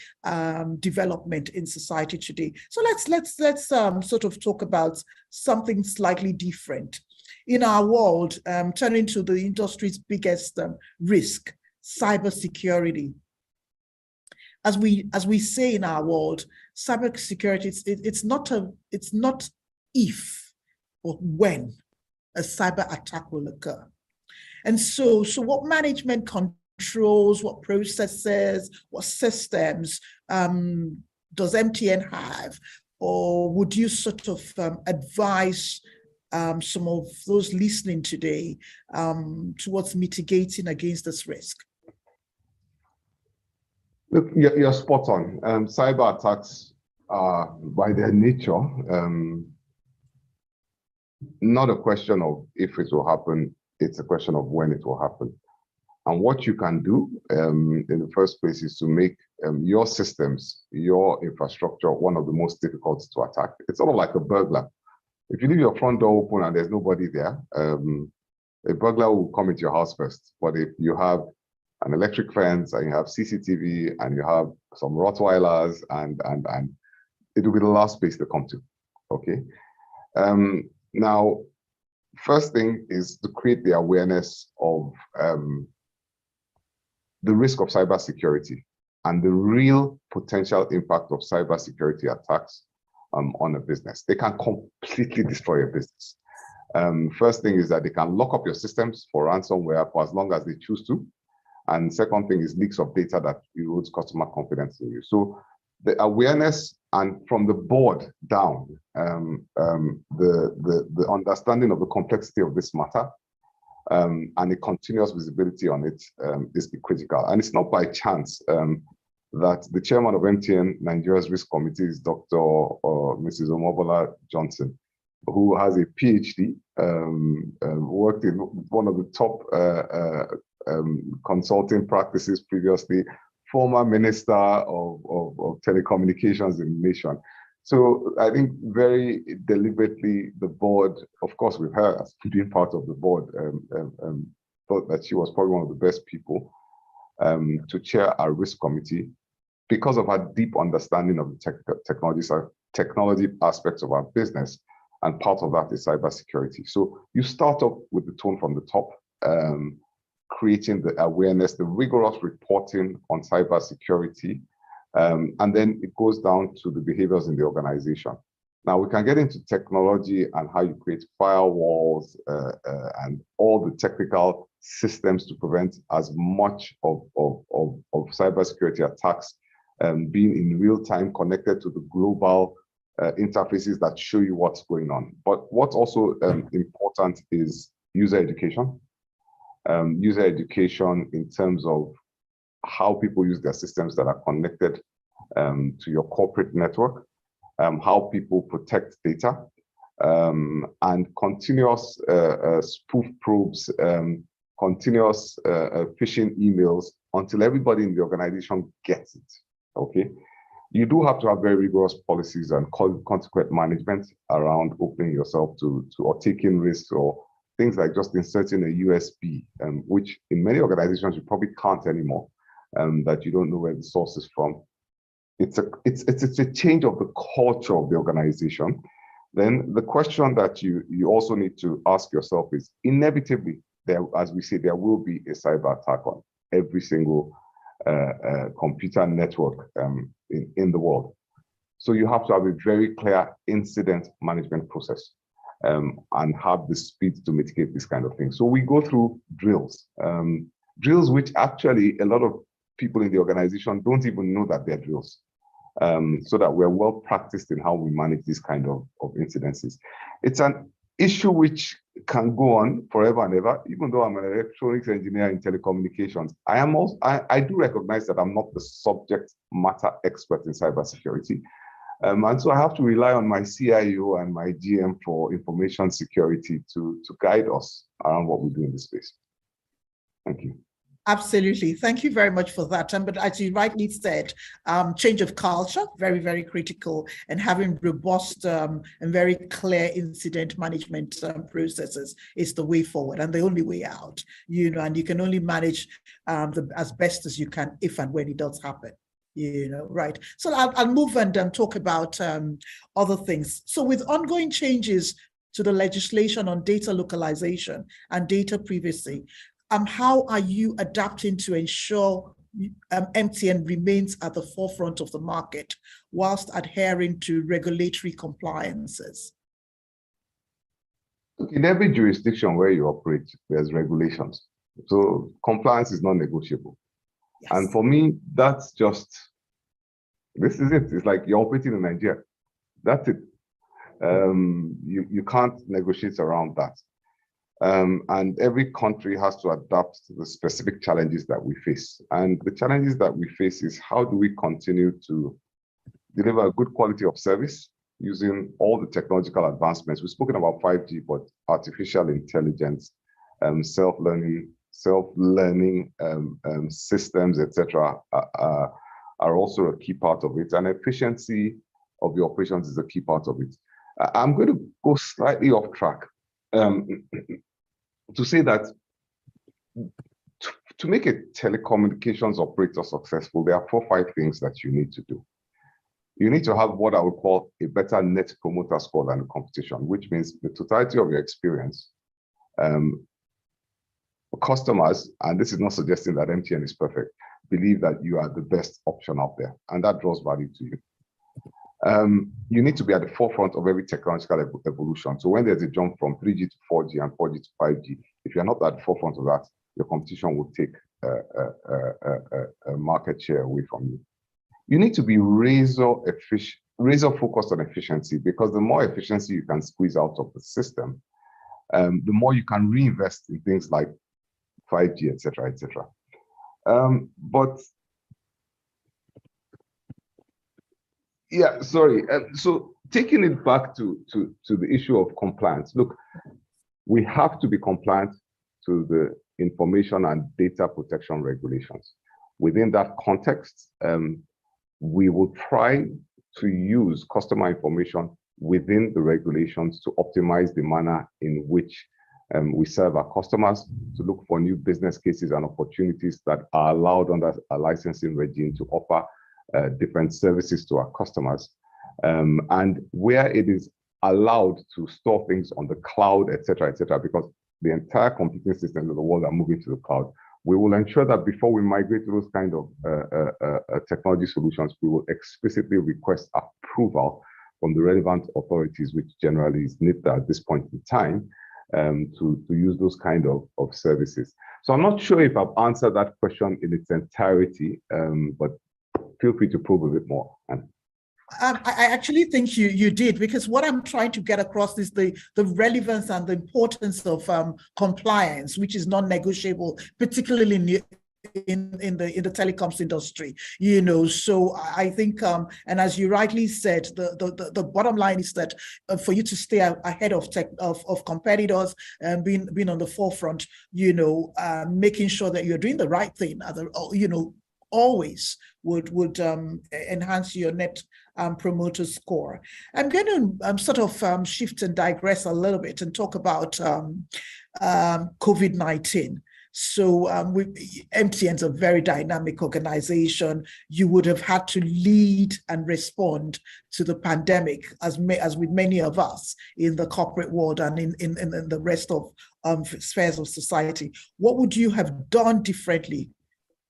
development in society today. So let's sort of talk about something slightly different. In our world, turning to the industry's biggest risk, cybersecurity. As we say in our world, cybersecurity, it's not if, but when a cyber attack will occur. And so what management controls, what processes, what systems does MTN have? Or would you sort of advise some of those listening today towards mitigating against this risk? Look, you're spot on. Cyber attacks are, by their nature, not a question of if it will happen, it's a question of when it will happen. And what you can do in the first place is to make your systems, your infrastructure, one of the most difficult to attack. It's sort of like a burglar. If you leave your front door open and there's nobody there, a burglar will come into your house first. But if you have an electric fence and you have CCTV and you have some Rottweilers and it will be the last place they come to, okay? Now, first thing is to create the awareness of the risk of cybersecurity and the real potential impact of cybersecurity attacks on a business. They can completely destroy a business. First thing is that they can lock up your systems for ransomware for as long as they choose to. And second thing is leaks of data that erodes customer confidence in you. So the awareness and from the board down, the understanding of the complexity of this matter and the continuous visibility on it is critical. And it's not by chance that the chairman of MTN Nigeria's Risk Committee is Dr. Mrs. Omobola Johnson, who has a PhD, worked in one of the top consulting practices previously, former minister of telecommunications in the nation. So I think very deliberately the board, of course with her as being part of the board, thought that she was probably one of the best people to chair our risk committee because of her deep understanding of the technology aspects of our business. And part of that is cybersecurity. So you start off with the tone from the top, creating the awareness, the rigorous reporting on cybersecurity, and then it goes down to the behaviors in the organization. Now we can get into technology and how you create firewalls and all the technical systems to prevent as much of cybersecurity attacks being in real time connected to the global interfaces that show you what's going on. But what's also important is user education. User education in terms of how people use their systems that are connected to your corporate network, how people protect data, and continuous spoof probes, continuous phishing emails until everybody in the organization gets it, okay? You do have to have very rigorous policies and consequent management around opening yourself to or taking risks or things like just inserting a USB, which in many organizations you probably can't anymore, that you don't know where the source is from. It's a change of the culture of the organization. Then the question that you also need to ask yourself is, inevitably, there, as we say, there will be a cyber attack on every single computer network in the world. So you have to have a very clear incident management process and have the speed to mitigate this kind of thing. So we go through drills, drills which actually a lot of people in the organization don't even know that they're drills, so that we're well practiced in how we manage this kind of incidences. It's an issue which can go on forever and ever. Even though I'm an electronics engineer in telecommunications, I do recognize that I'm not the subject matter expert in cybersecurity. And so I have to rely on my CIO and my GM for information security to guide us around what we do in this space. Thank you. Absolutely. Thank you very much for that. But as you rightly said, change of culture, very, very critical, and having robust and very clear incident management processes is the way forward and the only way out, you know, and you can only manage as best as you can if and when it does happen. You know, right. So I'll move and talk about other things. So with ongoing changes to the legislation on data localization and data privacy, how are you adapting to ensure MTN remains at the forefront of the market whilst adhering to regulatory compliances? In every jurisdiction where you operate, there's regulations. So compliance is non-negotiable. Yes. And for me, that's just, this is it. It's like you're operating in Nigeria. That's it. You can't negotiate around that. And every country has to adapt to the specific challenges that we face. And the challenges that we face is, how do we continue to deliver a good quality of service using all the technological advancements? We've spoken about 5G, but artificial intelligence, self-learning systems, etc., are also a key part of it. And efficiency of the operations is a key part of it. I'm going to go slightly off track to say that to make a telecommunications operator successful, there are 4 or 5 things that you need to do. You need to have what I would call a better net promoter score than the competition, which means the totality of your experience. Customers, and this is not suggesting that MTN is perfect, believe that you are the best option out there, and that draws value to you. You need to be at the forefront of every technological evolution. So when there's a jump from 3G to 4G and 4G to 5G, if you're not at the forefront of that, your competition will take a market share away from you. You need to be razor focused on efficiency, because the more efficiency you can squeeze out of the system, the more you can reinvest in things like 5G, etc., etc. But yeah, sorry. So taking it back to the issue of compliance, look, we have to be compliant to the information and data protection regulations. Within that context, we will try to use customer information within the regulations to optimize the manner in which we serve our customers, to look for new business cases and opportunities that are allowed under a licensing regime to offer different services to our customers. And where it is allowed to store things on the cloud, etc., because the entire computing systems of the world are moving to the cloud, we will ensure that before we migrate to those kind of technology solutions, we will explicitly request approval from the relevant authorities, which generally is NIPTA at this point in time, to use those kind of services. So I'm not sure if I've answered that question in its entirety, but feel free to probe a bit more. I actually think you did, because what I'm trying to get across is the relevance and the importance of compliance, which is non-negotiable, particularly in the telecoms industry. You know, so I think, and as you rightly said, the bottom line is that for you to stay ahead of competitors and being on the forefront, you know, making sure that you're doing the right thing, you know, always would enhance your net promoter score. I'm going to sort of shift and digress a little bit and talk about COVID-19. So MTN's a very dynamic organization. You would have had to lead and respond to the pandemic, as with many of us in the corporate world and in the rest of spheres of society. What would you have done differently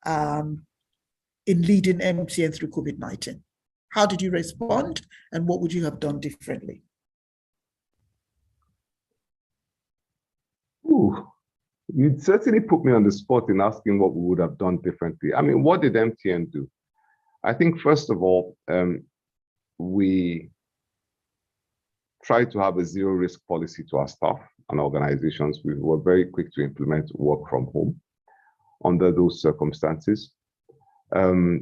in leading MTN through COVID-19? How did you respond, and what would you have done differently? Ooh, you'd certainly put me on the spot in asking what we would have done differently. I mean, what did MTN do? I think, first of all, we tried to have a zero-risk policy to our staff and organizations. We were very quick to implement work from home under those circumstances.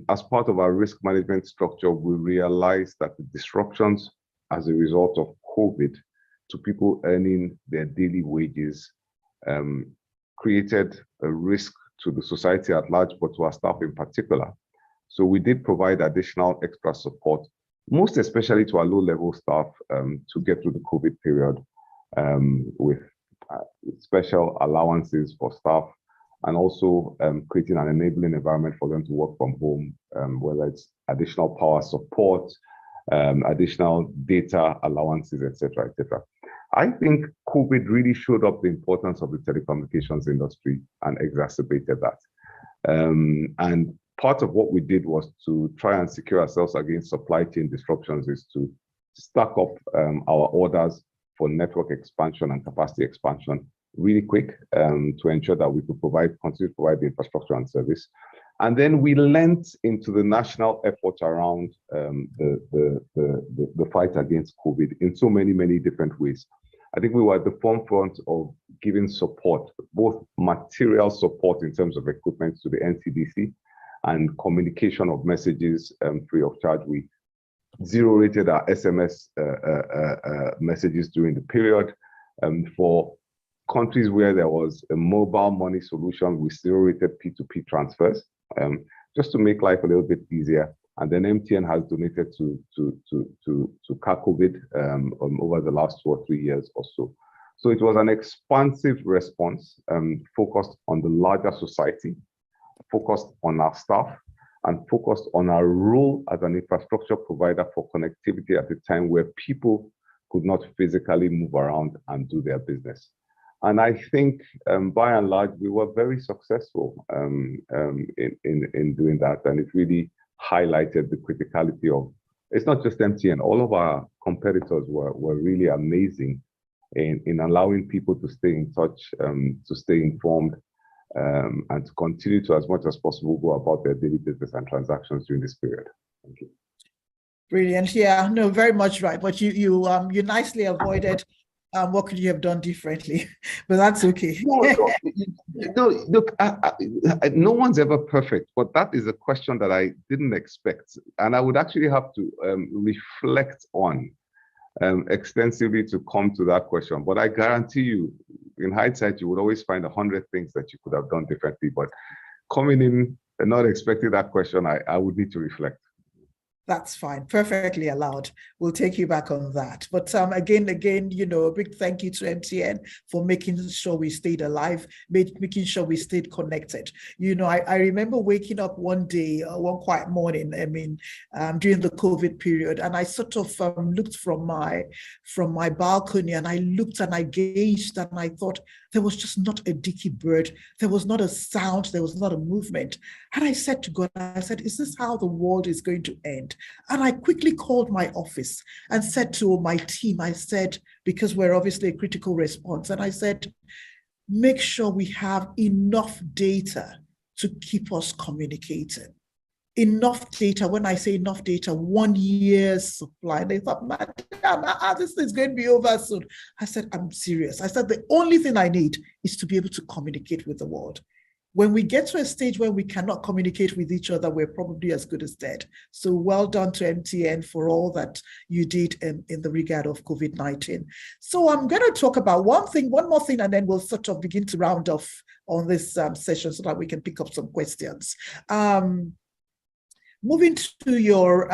As part of our risk management structure, we realized that the disruptions as a result of COVID to people earning their daily wages created a risk to the society at large, but to our staff in particular. So we did provide additional extra support, most especially to our low-level staff, to get through the COVID period with special allowances for staff, and also creating an enabling environment for them to work from home, whether it's additional power support, additional data allowances, etc., etc. I think COVID really showed up the importance of the telecommunications industry and exacerbated that. And part of what we did was to try and secure ourselves against supply chain disruptions, is to stack up our orders for network expansion and capacity expansion really quick to ensure that we could continue to provide the infrastructure and service. And then we lent into the national effort around the fight against COVID in so many, many different ways. I think we were at the forefront of giving support, both material support in terms of equipment to the NCDC and communication of messages free of charge. We zero-rated our SMS messages during the period. For countries where there was a mobile money solution, we zero-rated P2P transfers, just to make life a little bit easier. And then MTN has donated to COVID over the last 2 or 3 years or so. So it was an expansive response focused on the larger society, focused on our staff, and focused on our role as an infrastructure provider for connectivity at a time where people could not physically move around and do their business. And I think, by and large, we were very successful in doing that. And it really highlighted the criticality of, it's not just MTN, all of our competitors were really amazing in allowing people to stay in touch, to stay informed, and to continue to, as much as possible, go about their daily business and transactions during this period. Thank you. Brilliant. Yeah, no, very much right. But you nicely avoided what could you have done differently, but that's okay. No, look, no one's ever perfect, but that is a question that I didn't expect, and I would actually have to reflect on extensively to come to that question. But I guarantee you, in hindsight, you would always find 100 things that you could have done differently. But coming in and not expecting that question, I would need to reflect. That's fine, perfectly allowed. We'll take you back on that. But again, you know, a big thank you to MTN for making sure we stayed alive, making sure we stayed connected. You know, I remember waking up one day, one quiet morning, during the COVID period, and I sort of looked from my balcony, and I looked and I gauged and I thought there was just not a dicky bird. There was not a sound. There was not a movement. And I said to God, I said, is this how the world is going to end? And I quickly called my office and said to my team, I said, because we're obviously a critical response, and I said, make sure we have enough data to keep us communicating. Enough data, when I say enough data, 1 year's supply. They thought, madam, this is going to be over soon. I said, I'm serious. I said, the only thing I need is to be able to communicate with the world. When we get to a stage where we cannot communicate with each other, we're probably as good as dead. So well done to MTN for all that you did in the regard of COVID-19. So I'm going to talk about one more thing, and then we'll sort of begin to round off on this session so that we can pick up some questions. Moving to your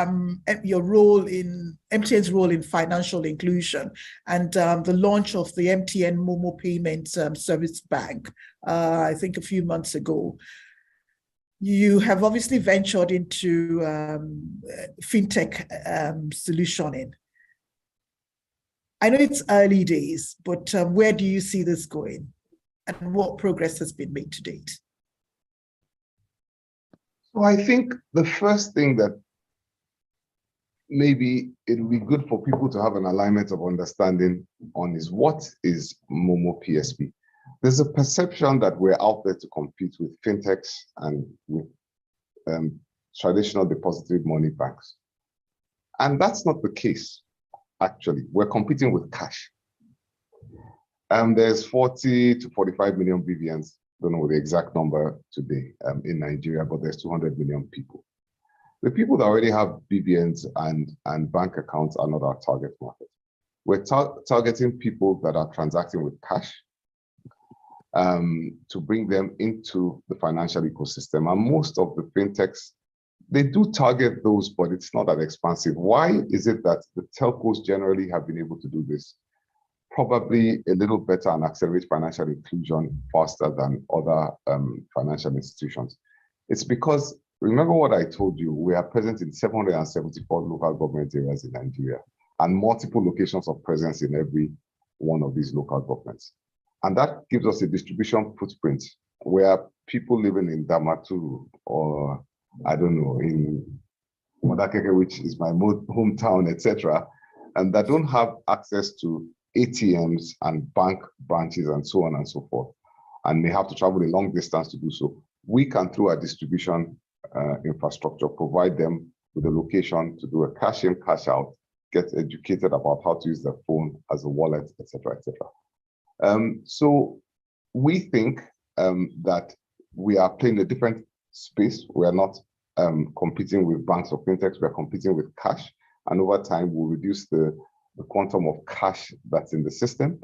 role in MTN's role in financial inclusion and the launch of the MTN Momo Payment Service Bank, I think a few months ago. You have obviously ventured into fintech solutioning. I know it's early days, but where do you see this going, and what progress has been made to date? So I think the first thing that maybe it would be good for people to have an alignment of understanding on is, what is Momo PSB? There's a perception that we're out there to compete with fintechs and with traditional depository money banks. And that's not the case, actually. We're competing with cash. There's 40 to 45 million BVNs. Don't know the exact number today in Nigeria, but there's 200 million people. The people that already have BVNs and bank accounts are not our target market. We're targeting people that are transacting with cash to bring them into the financial ecosystem. And most of the fintechs, they do target those, but it's not that expansive. Why is it that the telcos generally have been able to do this? Probably a little better and accelerate financial inclusion faster than other financial institutions. It's because, remember what I told you, we are present in 774 local government areas in Nigeria and multiple locations of presence in every one of these local governments. And that gives us a distribution footprint where people living in Damaturu, or I don't know, in Modakeke, which is my hometown, etc., and that don't have access to ATMs and bank branches and so on and so forth, and may have to travel a long distance to do so. We can, through our distribution infrastructure, provide them with a location to do a cash in, cash out, get educated about how to use their phone as a wallet, etc., etc. So we think that we are playing a different space. We are not competing with banks or fintechs. We are competing with cash, and over time we'll reduce the quantum of cash that's in the system.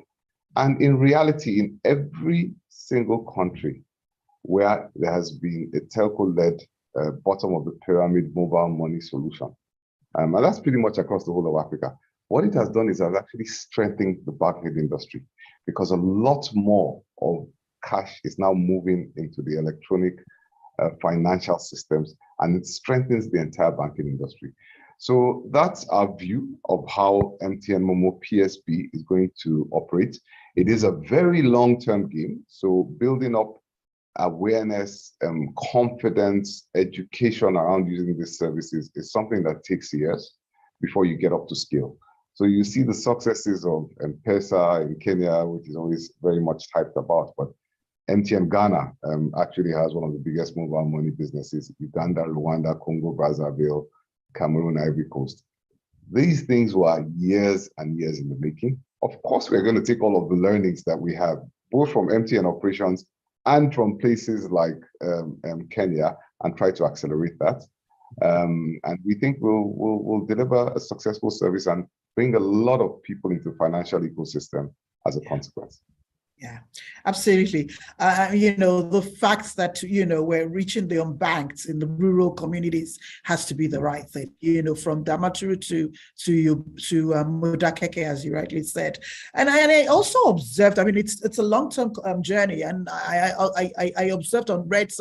And in reality, in every single country where there has been a telco-led bottom of the pyramid mobile money solution, and that's pretty much across the whole of Africa, what it has done is has actually strengthened the banking industry, because a lot more of cash is now moving into the electronic financial systems, and it strengthens the entire banking industry. So that's our view of how MTN Momo PSB is going to operate. It is a very long-term game. So building up awareness, confidence, education around using these services is something that takes years before you get up to scale. So you see the successes of M-Pesa in Kenya, which is always very much hyped about, but MTN Ghana actually has one of the biggest mobile money businesses: Uganda, Rwanda, Congo, Brazzaville, Cameroon, Ivory Coast. These things were years and years in the making. Of course, we're going to take all of the learnings that we have, both from MTN operations and from places like Kenya, and try to accelerate that. And we think we'll deliver a successful service and bring a lot of people into the financial ecosystem as a consequence. Yeah, absolutely. The fact that, we're reaching the unbanked in the rural communities has to be the right thing, from Damaturu to Modakeke, as you rightly said. And I also observed, it's a long-term journey. And I observed and read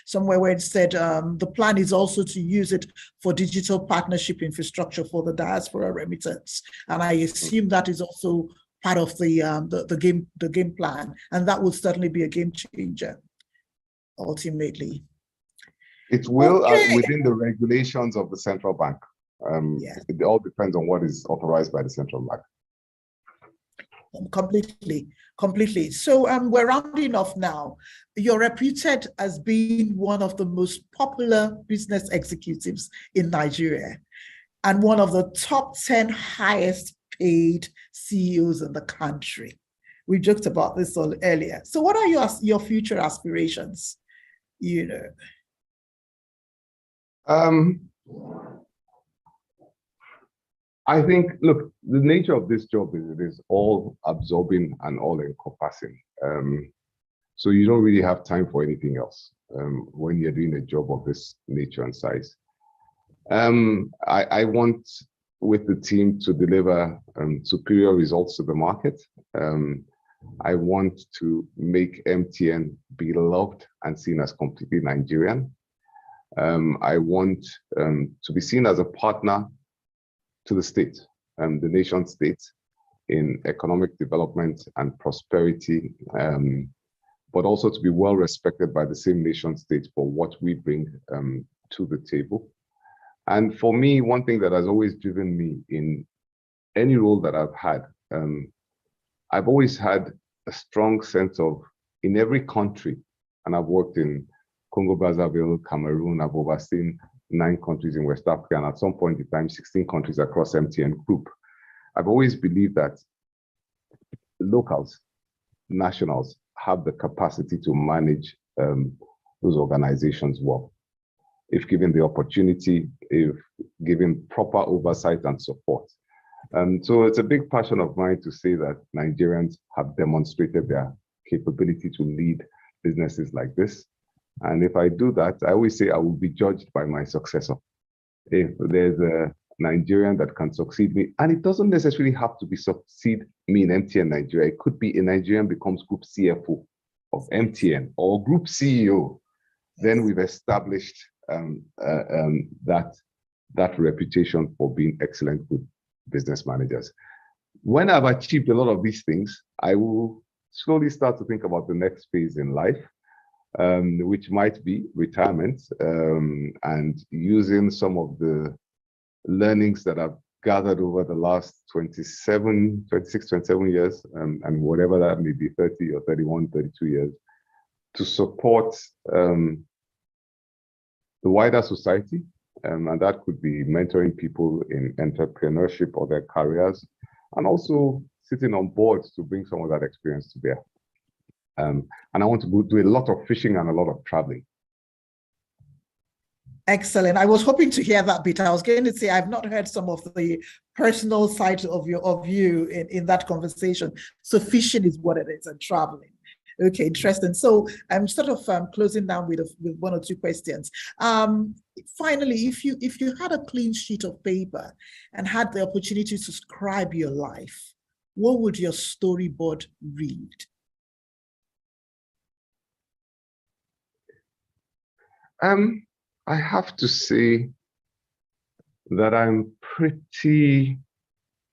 somewhere where it said the plan is also to use it for digital partnership infrastructure for the diaspora remittance. And I assume that is also part of the game plan, and that will certainly be a game changer ultimately. It will, within the regulations of the central bank. Yes. It all depends on what is authorized by the central bank. Completely. So we're rounding off now. You're reputed as being one of the most popular business executives in Nigeria and one of the top 10 highest paid CEOs in the country. We joked about this earlier. So what are your future aspirations? I think, look, the nature of this job is it is all absorbing and all encompassing. So you don't really have time for anything else when you're doing a job of this nature and size. I want, with the team, to deliver superior results to the market. I want to make MTN be loved and seen as completely Nigerian. I want to be seen as a partner to the state, the nation state, in economic development and prosperity, but also to be well respected by the same nation state for what we bring to the table. And for me, one thing that has always driven me in any role that I've had, I've always had a strong sense of, in every country, and I've worked in Congo, Brazzaville, Cameroon, I've overseen 9 countries in West Africa, and at some point in time, 16 countries across MTN Group. I've always believed that locals, nationals, have the capacity to manage those organizations well, if given the opportunity, if given proper oversight and support. So it's a big passion of mine to say that Nigerians have demonstrated their capability to lead businesses like this. And if I do that, I always say I will be judged by my successor. If there's a Nigerian that can succeed me, and it doesn't necessarily have to be succeed me in MTN Nigeria. It could be a Nigerian becomes group CFO of MTN or group CEO. Then we've established that reputation for being excellent good business managers. When I've achieved a lot of these things, I will slowly start to think about the next phase in life, which might be retirement, and using some of the learnings that I've gathered over the last 26, 27 years, and whatever that may be, 30 or 31, 32 years, to support the wider society. And that could be mentoring people in entrepreneurship or their careers, and also sitting on boards to bring some of that experience to bear. And I want to go do a lot of fishing and a lot of traveling. Excellent. I was hoping to hear that bit. I was going to say I've not heard some of the personal side of you in that conversation. So fishing is what it is, and traveling. Okay, interesting. So I'm sort of closing down with one or two questions. Finally, if you had a clean sheet of paper and had the opportunity to scribe your life, what would your storyboard read? I have to say that I'm pretty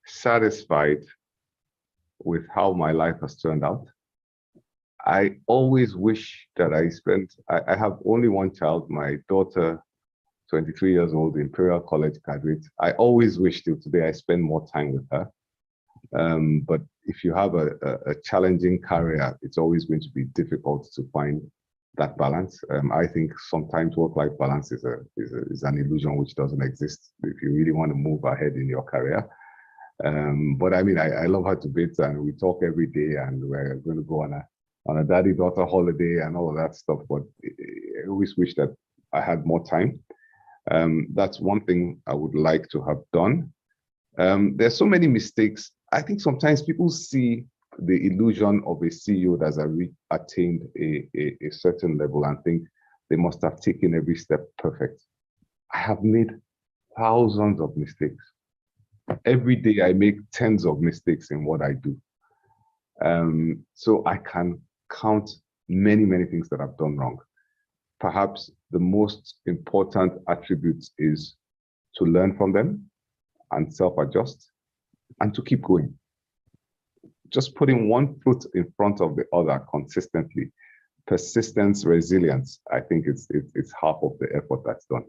satisfied with how my life has turned out. I always wish that I have only one child, my daughter, 23 years old, Imperial College graduate. I always wish till today I spend more time with her. But if you have a challenging career, it's always going to be difficult to find that balance. I think sometimes work-life balance is an illusion which doesn't exist if you really want to move ahead in your career. But I mean, I love her to bits, and we talk every day, and we're going to go on a daddy-daughter holiday and all of that stuff. But I always wish that I had more time. That's one thing I would like to have done. There's so many mistakes. I think sometimes people see the illusion of a CEO that has attained a certain level and think they must have taken every step perfect. I have made thousands of mistakes. Every day I make tens of mistakes in what I do. So I can count many, many things that I've done wrong. Perhaps the most important attribute is to learn from them and self-adjust and to keep going. Just putting one foot in front of the other consistently, persistence, resilience, I think it's half of the effort that's done.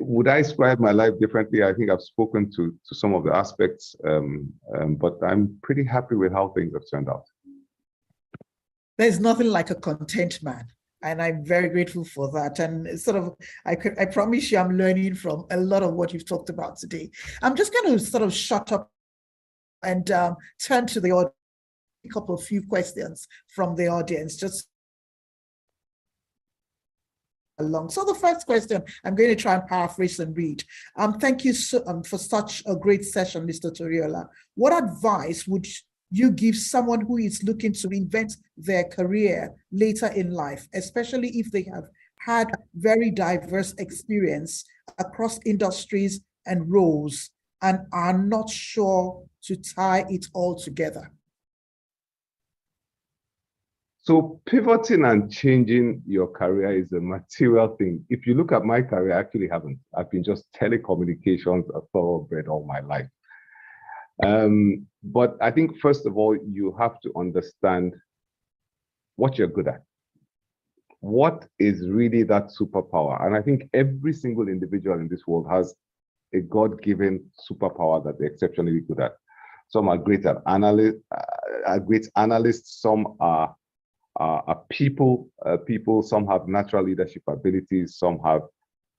Would I describe my life differently? I think I've spoken to some of the aspects, but I'm pretty happy with how things have turned out. There's nothing like a content man, and I'm very grateful for that. And sort of, I promise you, I'm learning from a lot of what you've talked about today. I'm just going to sort of shut up and turn to the audience, pick up a few questions from the audience, just along. So the first question, I'm going to try and paraphrase and read. Thank you for such a great session, Mr. Toriola. What advice would you give someone who is looking to reinvent their career later in life, especially if they have had very diverse experience across industries and roles and are not sure to tie it all together? So pivoting and changing your career is a material thing. If you look at my career, I actually haven't. I've been just telecommunications, a thoroughbred all my life. But I think, first of all, you have to understand what you're good at. What is really that superpower? And I think every single individual in this world has a God-given superpower that they're exceptionally good at. Some are great at great analysts, some are people, some have natural leadership abilities, some have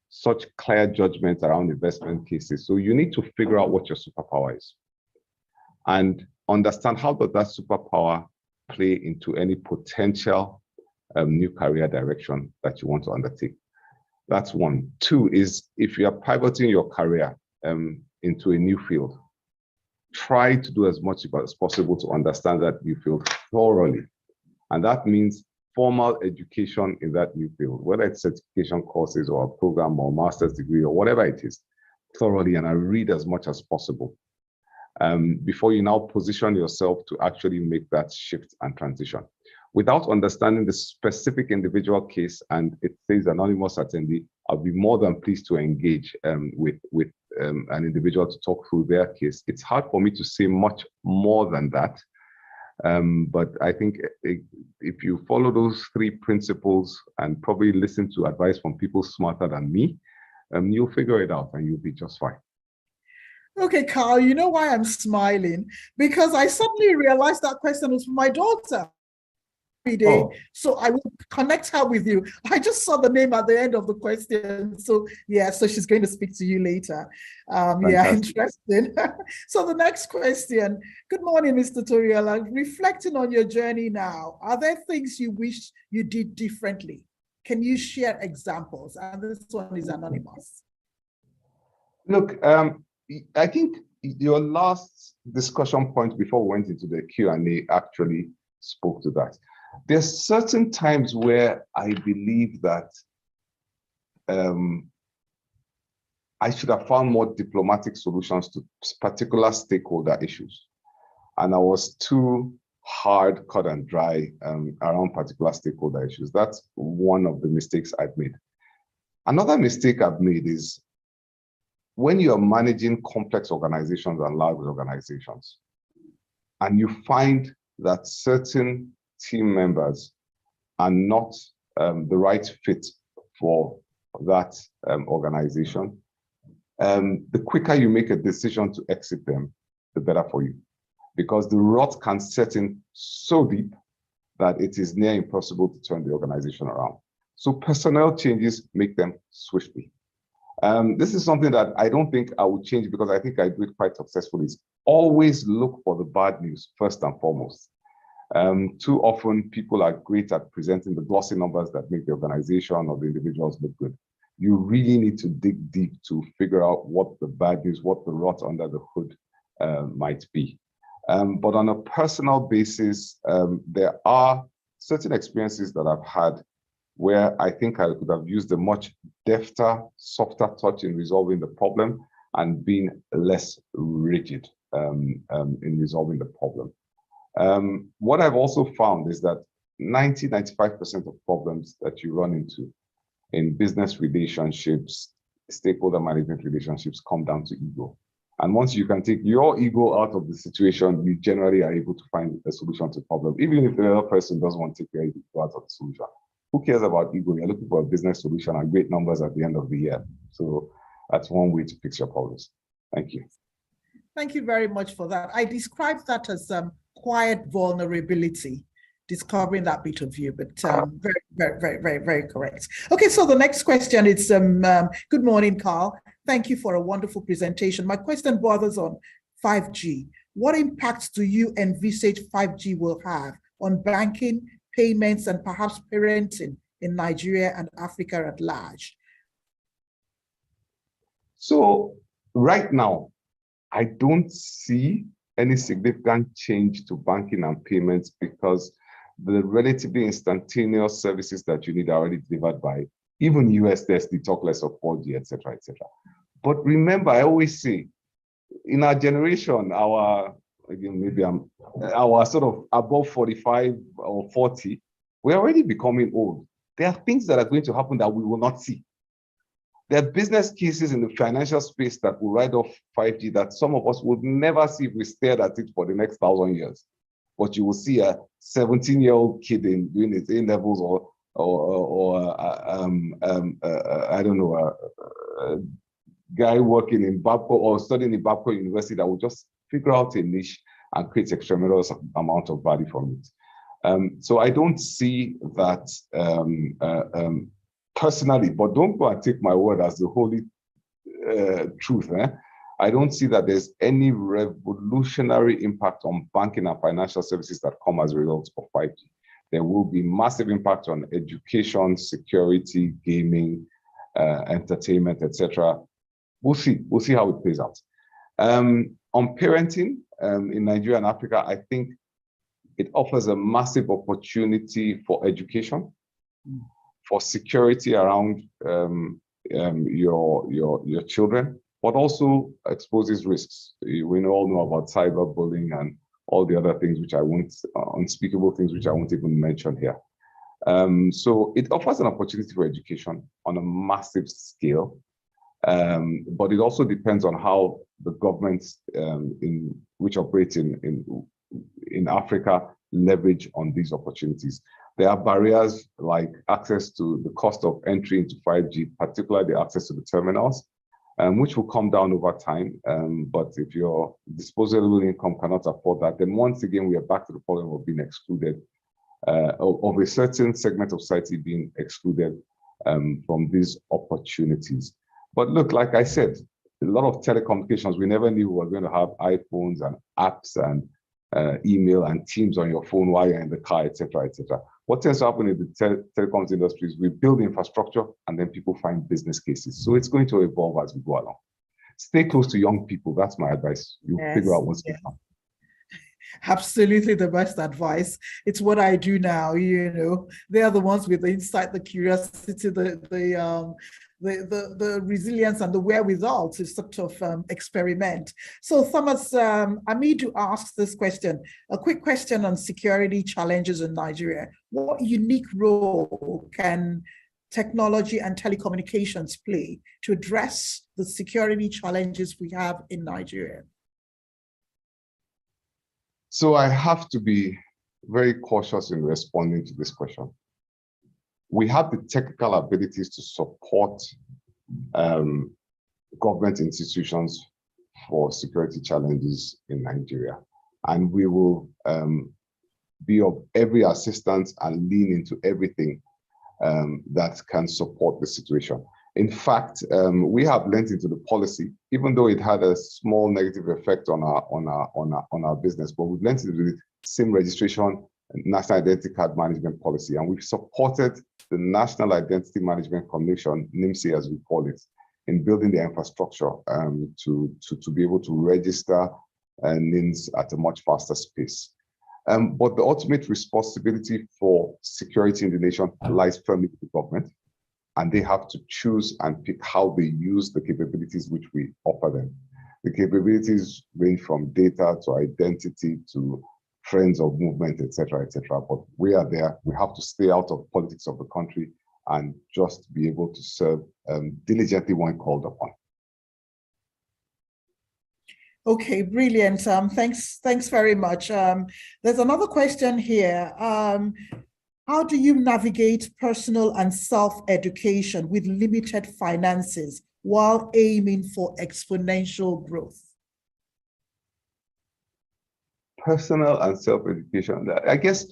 such clear judgments around investment cases. So you need to figure out what your superpower is and understand how does that superpower play into any potential new career direction that you want to undertake. That's one. Two is, if you are pivoting your career into a new field, try to do as much as possible to understand that new field thoroughly. And that means formal education in that new field, whether it's certification courses or a program or master's degree or whatever it is, thoroughly, and I read as much as possible before you now position yourself to actually make that shift and transition. Without understanding the specific individual case, and it says anonymous attendee, I'll be more than pleased to engage with an individual to talk through their case. It's hard for me to say much more than that. But I think if you follow those three principles and probably listen to advice from people smarter than me, you'll figure it out and you'll be just fine. Okay, Carl, you know why I'm smiling? Because I suddenly realized that question was for my daughter. Day, Oh, so I will connect her with you. I just saw the name at the end of the question. So yeah, so she's going to speak to you later. Yeah, Fantastic. interesting. So the next question. Good morning, Mr. Toriola. Reflecting on your journey now, are there things you wish you did differently? Can you share examples? And this one is anonymous. Look, I think your last discussion point before we went into the Q&A actually spoke to that. There's certain times where I believe that I should have found more diplomatic solutions to particular stakeholder issues. And I was too hard, cut and dry around particular stakeholder issues. That's one of the mistakes I've made. Another mistake I've made is when you're managing complex organizations and large organizations, and you find that certain team members are not the right fit for that organization, the quicker you make a decision to exit them, the better for you. Because the rot can set in so deep that it is near impossible to turn the organization around. So personnel changes make them swiftly. This is something that I don't think I would change because I think I do it quite successfully. Is always look for the bad news first and foremost. Too often people are great at presenting the glossy numbers that make the organization or the individuals look good. You really need to dig deep to figure out what the bad news, what the rot under the hood might be. But on a personal basis, there are certain experiences that I've had where I think I could have used a much defter, softer touch in resolving the problem and being less rigid in resolving the problem. What I've also found is that 90–95% of problems that you run into in business relationships, stakeholder management relationships come down to ego. And once you can take your ego out of the situation, you generally are able to find a solution to the problem, even if the other person doesn't want to take your ego out of the solution. Who cares about ego? You're looking for a business solution and great numbers at the end of the year. So that's one way to fix your problems. Thank you. Thank you very much for that. I described that as quiet vulnerability, discovering that bit of you, but very correct. Okay, so the next question is, good morning, Carl. Thank you for a wonderful presentation. My question borders on 5G. What impacts do you envisage 5G will have on banking, payments, and perhaps parenting in Nigeria and Africa at large? So right now, I don't see any significant change to banking and payments because the relatively instantaneous services that you need are already delivered by even US desktop, talk less of 4G, etc., etc. But remember, I always say, in our generation, our sort of above 45 or 40, we're already becoming old. There are things that are going to happen that we will not see. There are business cases in the financial space that will ride off 5G that some of us would never see if we stared at it for the next 1,000 years. But you will see a 17-year-old kid doing his A-levels I don't know, a guy working in Babco or studying in Babco University that will just figure out a niche and create a tremendous amount of value from it. So I don't see that personally, but don't go and take my word as the holy truth. I don't see that there's any revolutionary impact on banking and financial services that come as a result of 5G. There will be massive impact on education, security, gaming, entertainment, etc. We'll see how it plays out. On parenting in Nigeria and Africa, I think it offers a massive opportunity for education, for security around your children, but also exposes risks. We all know about cyberbullying and all the other things which I won't, unspeakable things which I won't even mention here. So it offers an opportunity for education on a massive scale, but it also depends on how the governments which operate in Africa leverage on these opportunities. There are barriers like access to the cost of entry into 5G, particularly the access to the terminals. which will come down over time. But if your disposable income cannot afford that, then once again, we are back to the problem of being excluded, of a certain segment of society being excluded from these opportunities. But look, like I said, a lot of telecommunications, we never knew we were going to have iPhones and apps and email and Teams on your phone while you're in the car, et cetera, et cetera. What tends to happen in the telecoms industry is we build infrastructure and then people find business cases. So it's going to evolve as we go along. Stay close to young people. That's my advice. You'll figure out what's going on. Absolutely the best advice. It's what I do now, you know. They are the ones with the insight, the curiosity, the resilience and the wherewithal to sort of experiment. So Thomas, Amidu asks this question, a quick question on security challenges in Nigeria. What unique role can technology and telecommunications play to address the security challenges we have in Nigeria? So I have to be very cautious in responding to this question. We have the technical abilities to support government institutions for security challenges in Nigeria. And we will be of every assistance and lean into everything that can support the situation. In fact, we have lent into the policy, even though it had a small negative effect on our business, but we've lent into the SIM registration and National Identity Card Management Policy, and we've supported the National Identity Management Commission, Nbcc as we call it, in building the infrastructure to be able to register NINs at a much faster pace. But the ultimate responsibility for security in the nation lies firmly with the government, and they have to choose and pick how they use the capabilities which we offer them. The capabilities range from data to identity to friends of movement, et cetera, et cetera. But we are there. We have to stay out of politics of the country and just be able to serve diligently when called upon. Okay, brilliant. Thanks very much. There's another question here. How do you navigate personal and self-education with limited finances while aiming for exponential growth? Personal and self-education, I guess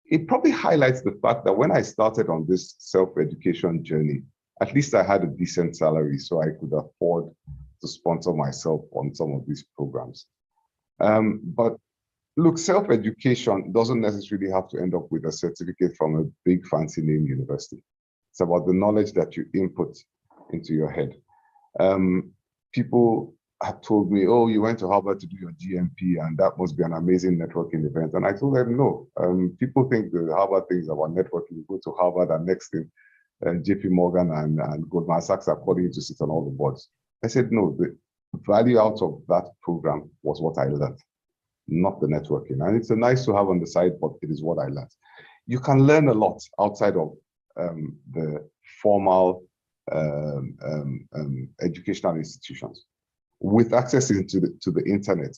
it probably highlights the fact that when I started on this self-education journey, at least I had a decent salary, so I could afford to sponsor myself on some of these programs. But look, self-education doesn't necessarily have to end up with a certificate from a big fancy name university. It's about the knowledge that you input into your head. People have told me, oh, you went to Harvard to do your GMP and that must be an amazing networking event. And I told them, no, people think the Harvard thing is about networking. You go to Harvard and next thing, JP Morgan and Goldman Sachs are calling you to sit on all the boards. I said, no, the value out of that program was what I learned, not the networking. And it's a nice to have on the side, but it is what I learned. You can learn a lot outside of the formal educational institutions. With access to the internet,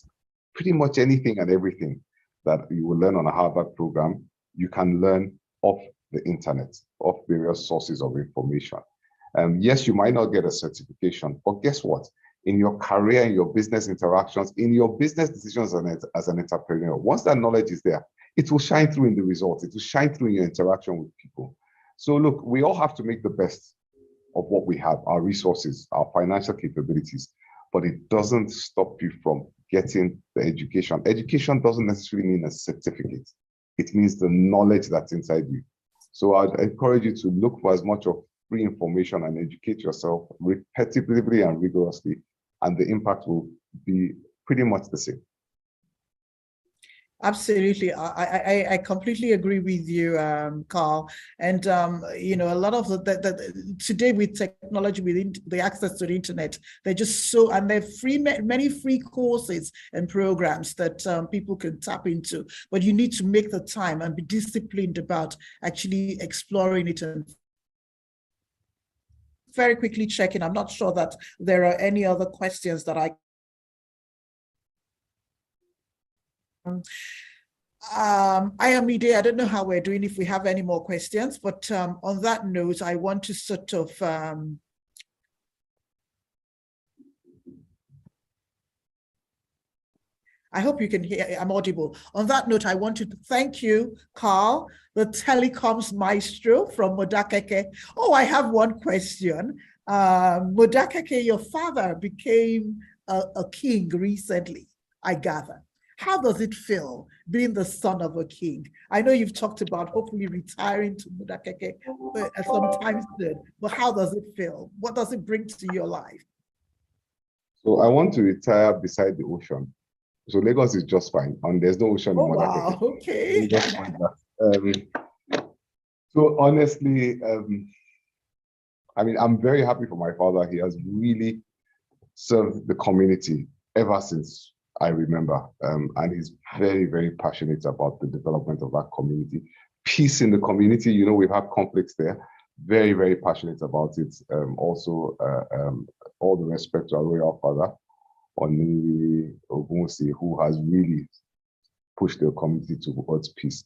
pretty much anything and everything that you will learn on a Harvard program, you can learn off the internet, off various sources of information. Yes, you might not get a certification, but guess what? In your career, in your business interactions, in your business decisions as an entrepreneur, once that knowledge is there, it will shine through in the results. It will shine through in your interaction with people. So look, we all have to make the best of what we have, our resources, our financial capabilities, but it doesn't stop you from getting the education. Education doesn't necessarily mean a certificate. It means the knowledge that's inside you. So I'd encourage you to look for as much of free information and educate yourself repetitively and rigorously, and the impact will be pretty much the same. Absolutely. I completely agree with you, Carl. And, you know, a lot of today with technology, with the access to the internet, they're just so, and they're free, many free courses and programs that people can tap into, but you need to make the time and be disciplined about actually exploring it. And very quickly checking, I'm not sure that there are any other questions that I am Ide. I don't know how we're doing, if we have any more questions, but on that note, I want to sort of I hope you can hear, I'm audible. On that note, I want to thank you, Carl, the telecoms maestro from Modakeke. Oh, I have one question. Modakeke, your father became a king recently, I gather. How does it feel being the son of a king? I know you've talked about hopefully retiring to Modakeke sometime soon, but how does it feel? What does it bring to your life? So I want to retire beside the ocean. So Lagos is just fine, and there's no ocean in Modakeke. Wow, okay. So honestly, I mean, I'm very happy for my father. He has really served the community ever since I remember, and he's very, very passionate about the development of that community. Peace in the community, you know, we've had conflicts there. Very, very passionate about it. Also, all the respect to our royal father, Oni Ogunwusi, who has really pushed the community towards peace.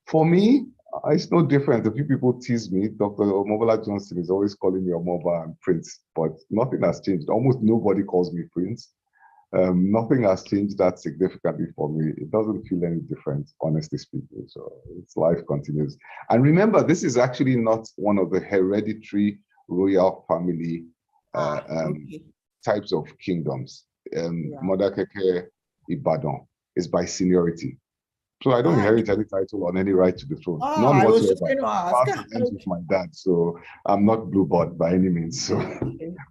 For me, it's no different. A few people tease me. Dr. Omobola Johnson is always calling me Omoba and Prince, but nothing has changed. Almost nobody calls me Prince. Nothing has changed that significantly for me. It doesn't feel any different, honestly speaking. So its life continues. And remember, this is actually not one of the hereditary royal family types of kingdoms. Modakeke Ibadan is by seniority. So I don't inherit any title or any right to the throne. None I was whatsoever. just going to ask. Ends with my dad, so I'm not blue blood by any means. So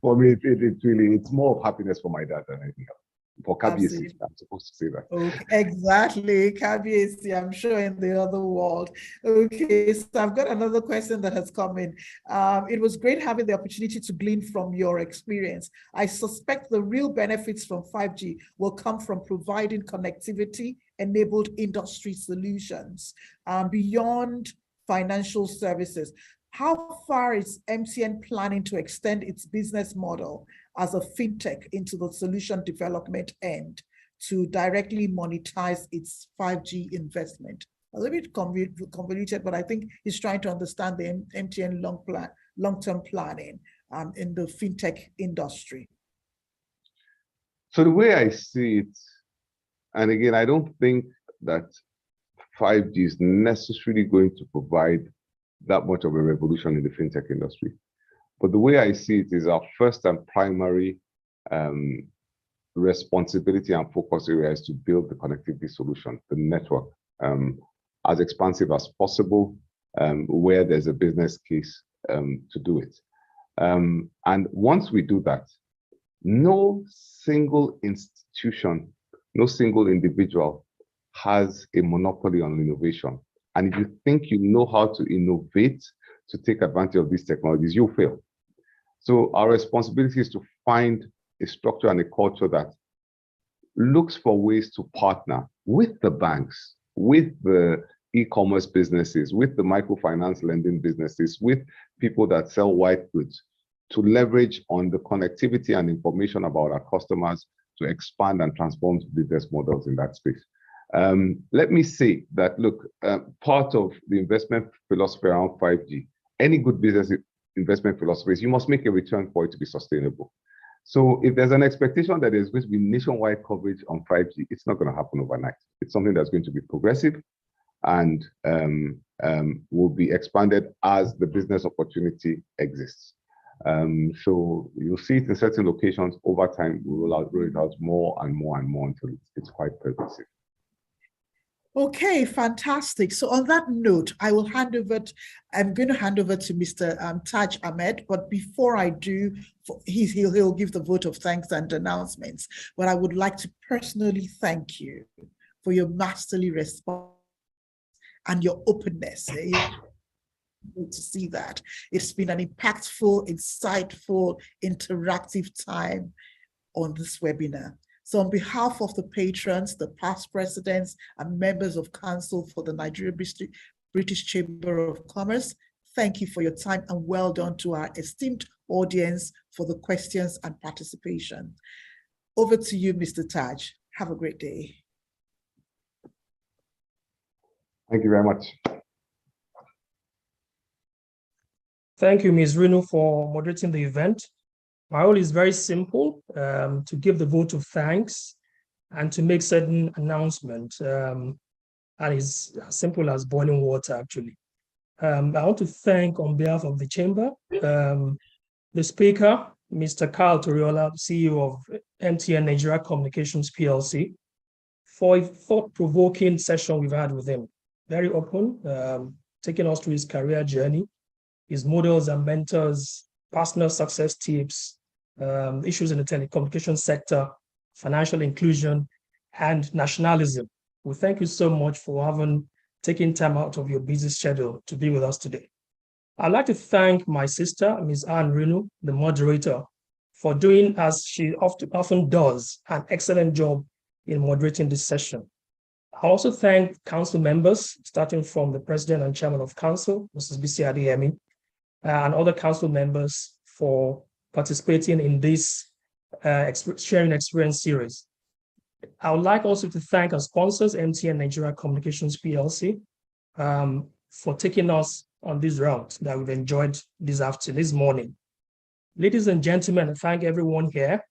for me, it's more of happiness for my dad than anything else. For Kabiyesi, I'm supposed to say that. Okay, exactly. Kabiyesi, I'm sure in the other world. Okay, so I've got another question that has come in. It was great having the opportunity to glean from your experience. I suspect the real benefits from 5G will come from providing connectivity-enabled industry solutions beyond financial services. How far is MTN planning to extend its business model as a fintech into the solution development end to directly monetize its 5G investment? A little bit convoluted, but I think he's trying to understand the MTN long-term planning in the fintech industry. So the way I see it, and again, I don't think that 5G is necessarily going to provide that much of a revolution in the fintech industry. But the way I see it is our first and primary responsibility and focus area is to build the connectivity solution, the network, as expansive as possible, where there's a business case to do it. And once we do that, no single institution, no single individual has a monopoly on innovation. And if you think you know how to innovate to take advantage of these technologies, you'll fail. So our responsibility is to find a structure and a culture that looks for ways to partner with the banks, with the e-commerce businesses, with the microfinance lending businesses, with people that sell white goods, to leverage on the connectivity and information about our customers to expand and transform business models in that space. Let me say that, look, part of the investment philosophy around 5G, any good business investment philosophy is you must make a return for it to be sustainable. So if there's an expectation that there's going to be nationwide coverage on 5G, it's not going to happen overnight. It's something that's going to be progressive and will be expanded as the business opportunity exists. So you'll see it in certain locations over time. We will roll it out more and more and more until it's quite pervasive. Okay, fantastic. So on that note, I will hand over. I'm going to hand over to Mr. Taj Ahmed, but before I do, he'll give the vote of thanks and announcements. But I would like to personally thank you for your masterly response and your openness. Good to see that. It's been an impactful, insightful, interactive time on this webinar. So on behalf of the patrons, the past presidents, and members of council for the Nigerian-British Chamber of Commerce, thank you for your time and well done to our esteemed audience for the questions and participation. Over to you, Mr. Taj. Have a great day. Thank you very much. Thank you, Ms. Renu, for moderating the event. My role is very simple, to give the vote of thanks and to make certain announcements. And it's as simple as boiling water, actually. I want to thank, on behalf of the chamber, the speaker, Mr. Carl Toriola, CEO of MTN Nigeria Communications PLC, for a thought-provoking session we've had with him. Very open, taking us through his career journey, his models and mentors, personal success tips, issues in the telecommunications sector, financial inclusion, and nationalism. We thank you so much for taking time out of your busy schedule to be with us today. I'd like to thank my sister, Ms. Anne Renu, the moderator, for doing, as she often does, an excellent job in moderating this session. I also thank council members, starting from the president and chairman of council, Mrs. Bisi Adeyemi, and other council members for participating in this sharing experience series. I would like also to thank our sponsors, MTN Nigeria Communications PLC, for taking us on this route that we've enjoyed this morning. Ladies and gentlemen, I thank everyone here.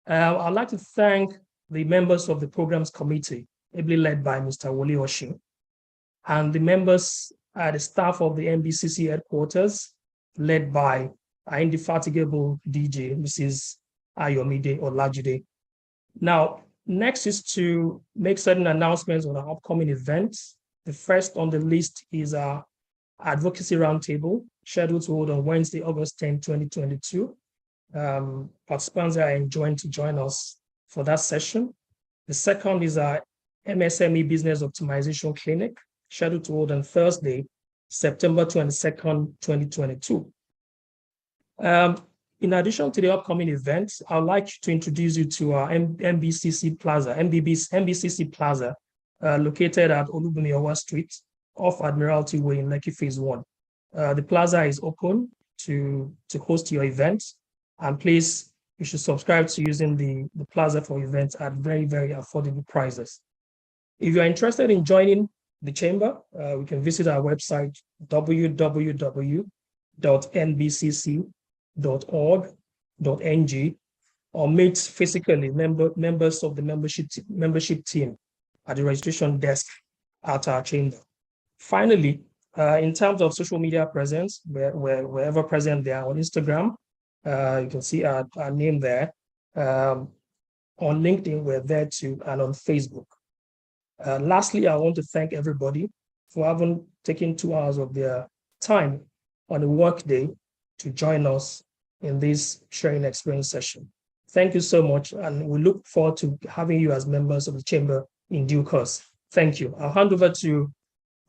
I'd like to thank the members of the programs committee, ably led by Mr. Wole Oshin, and the members, the staff of the Nbcc headquarters, led by our indefatigable DJ, Mrs. Ayomide Olajide. Now, next is to make certain announcements on our upcoming events. The first on the list is our Advocacy Roundtable, scheduled to hold on Wednesday, August 10, 2022. Participants are enjoined to join us for that session. The second is our MSME Business Optimization Clinic, scheduled to hold on Thursday, September 22nd, 2022. In addition to the upcoming events, I'd like to introduce you to our Nbcc Plaza, located at Olubumiawa Street, off Admiralty Way in Lekki Phase 1. The plaza is open to host your events, and please, you should subscribe to using the plaza for events at very, very affordable prices. If you're interested in joining the chamber, we can visit our website, www.nbcc.org.ng, or meet physically members of the membership team at the registration desk at our chamber. Finally, in terms of social media presence, wherever present there on Instagram, you can see our name there. On LinkedIn, we're there too, and on Facebook. Lastly, I want to thank everybody for having taken 2 hours of their time on a work day to join us in this sharing experience session. Thank you so much, and we look forward to having you as members of the chamber in due course. Thank you. I'll hand over to,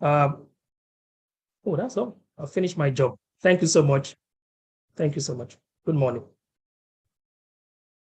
that's all. I'll finish my job. Thank you so much. Thank you so much. Good morning.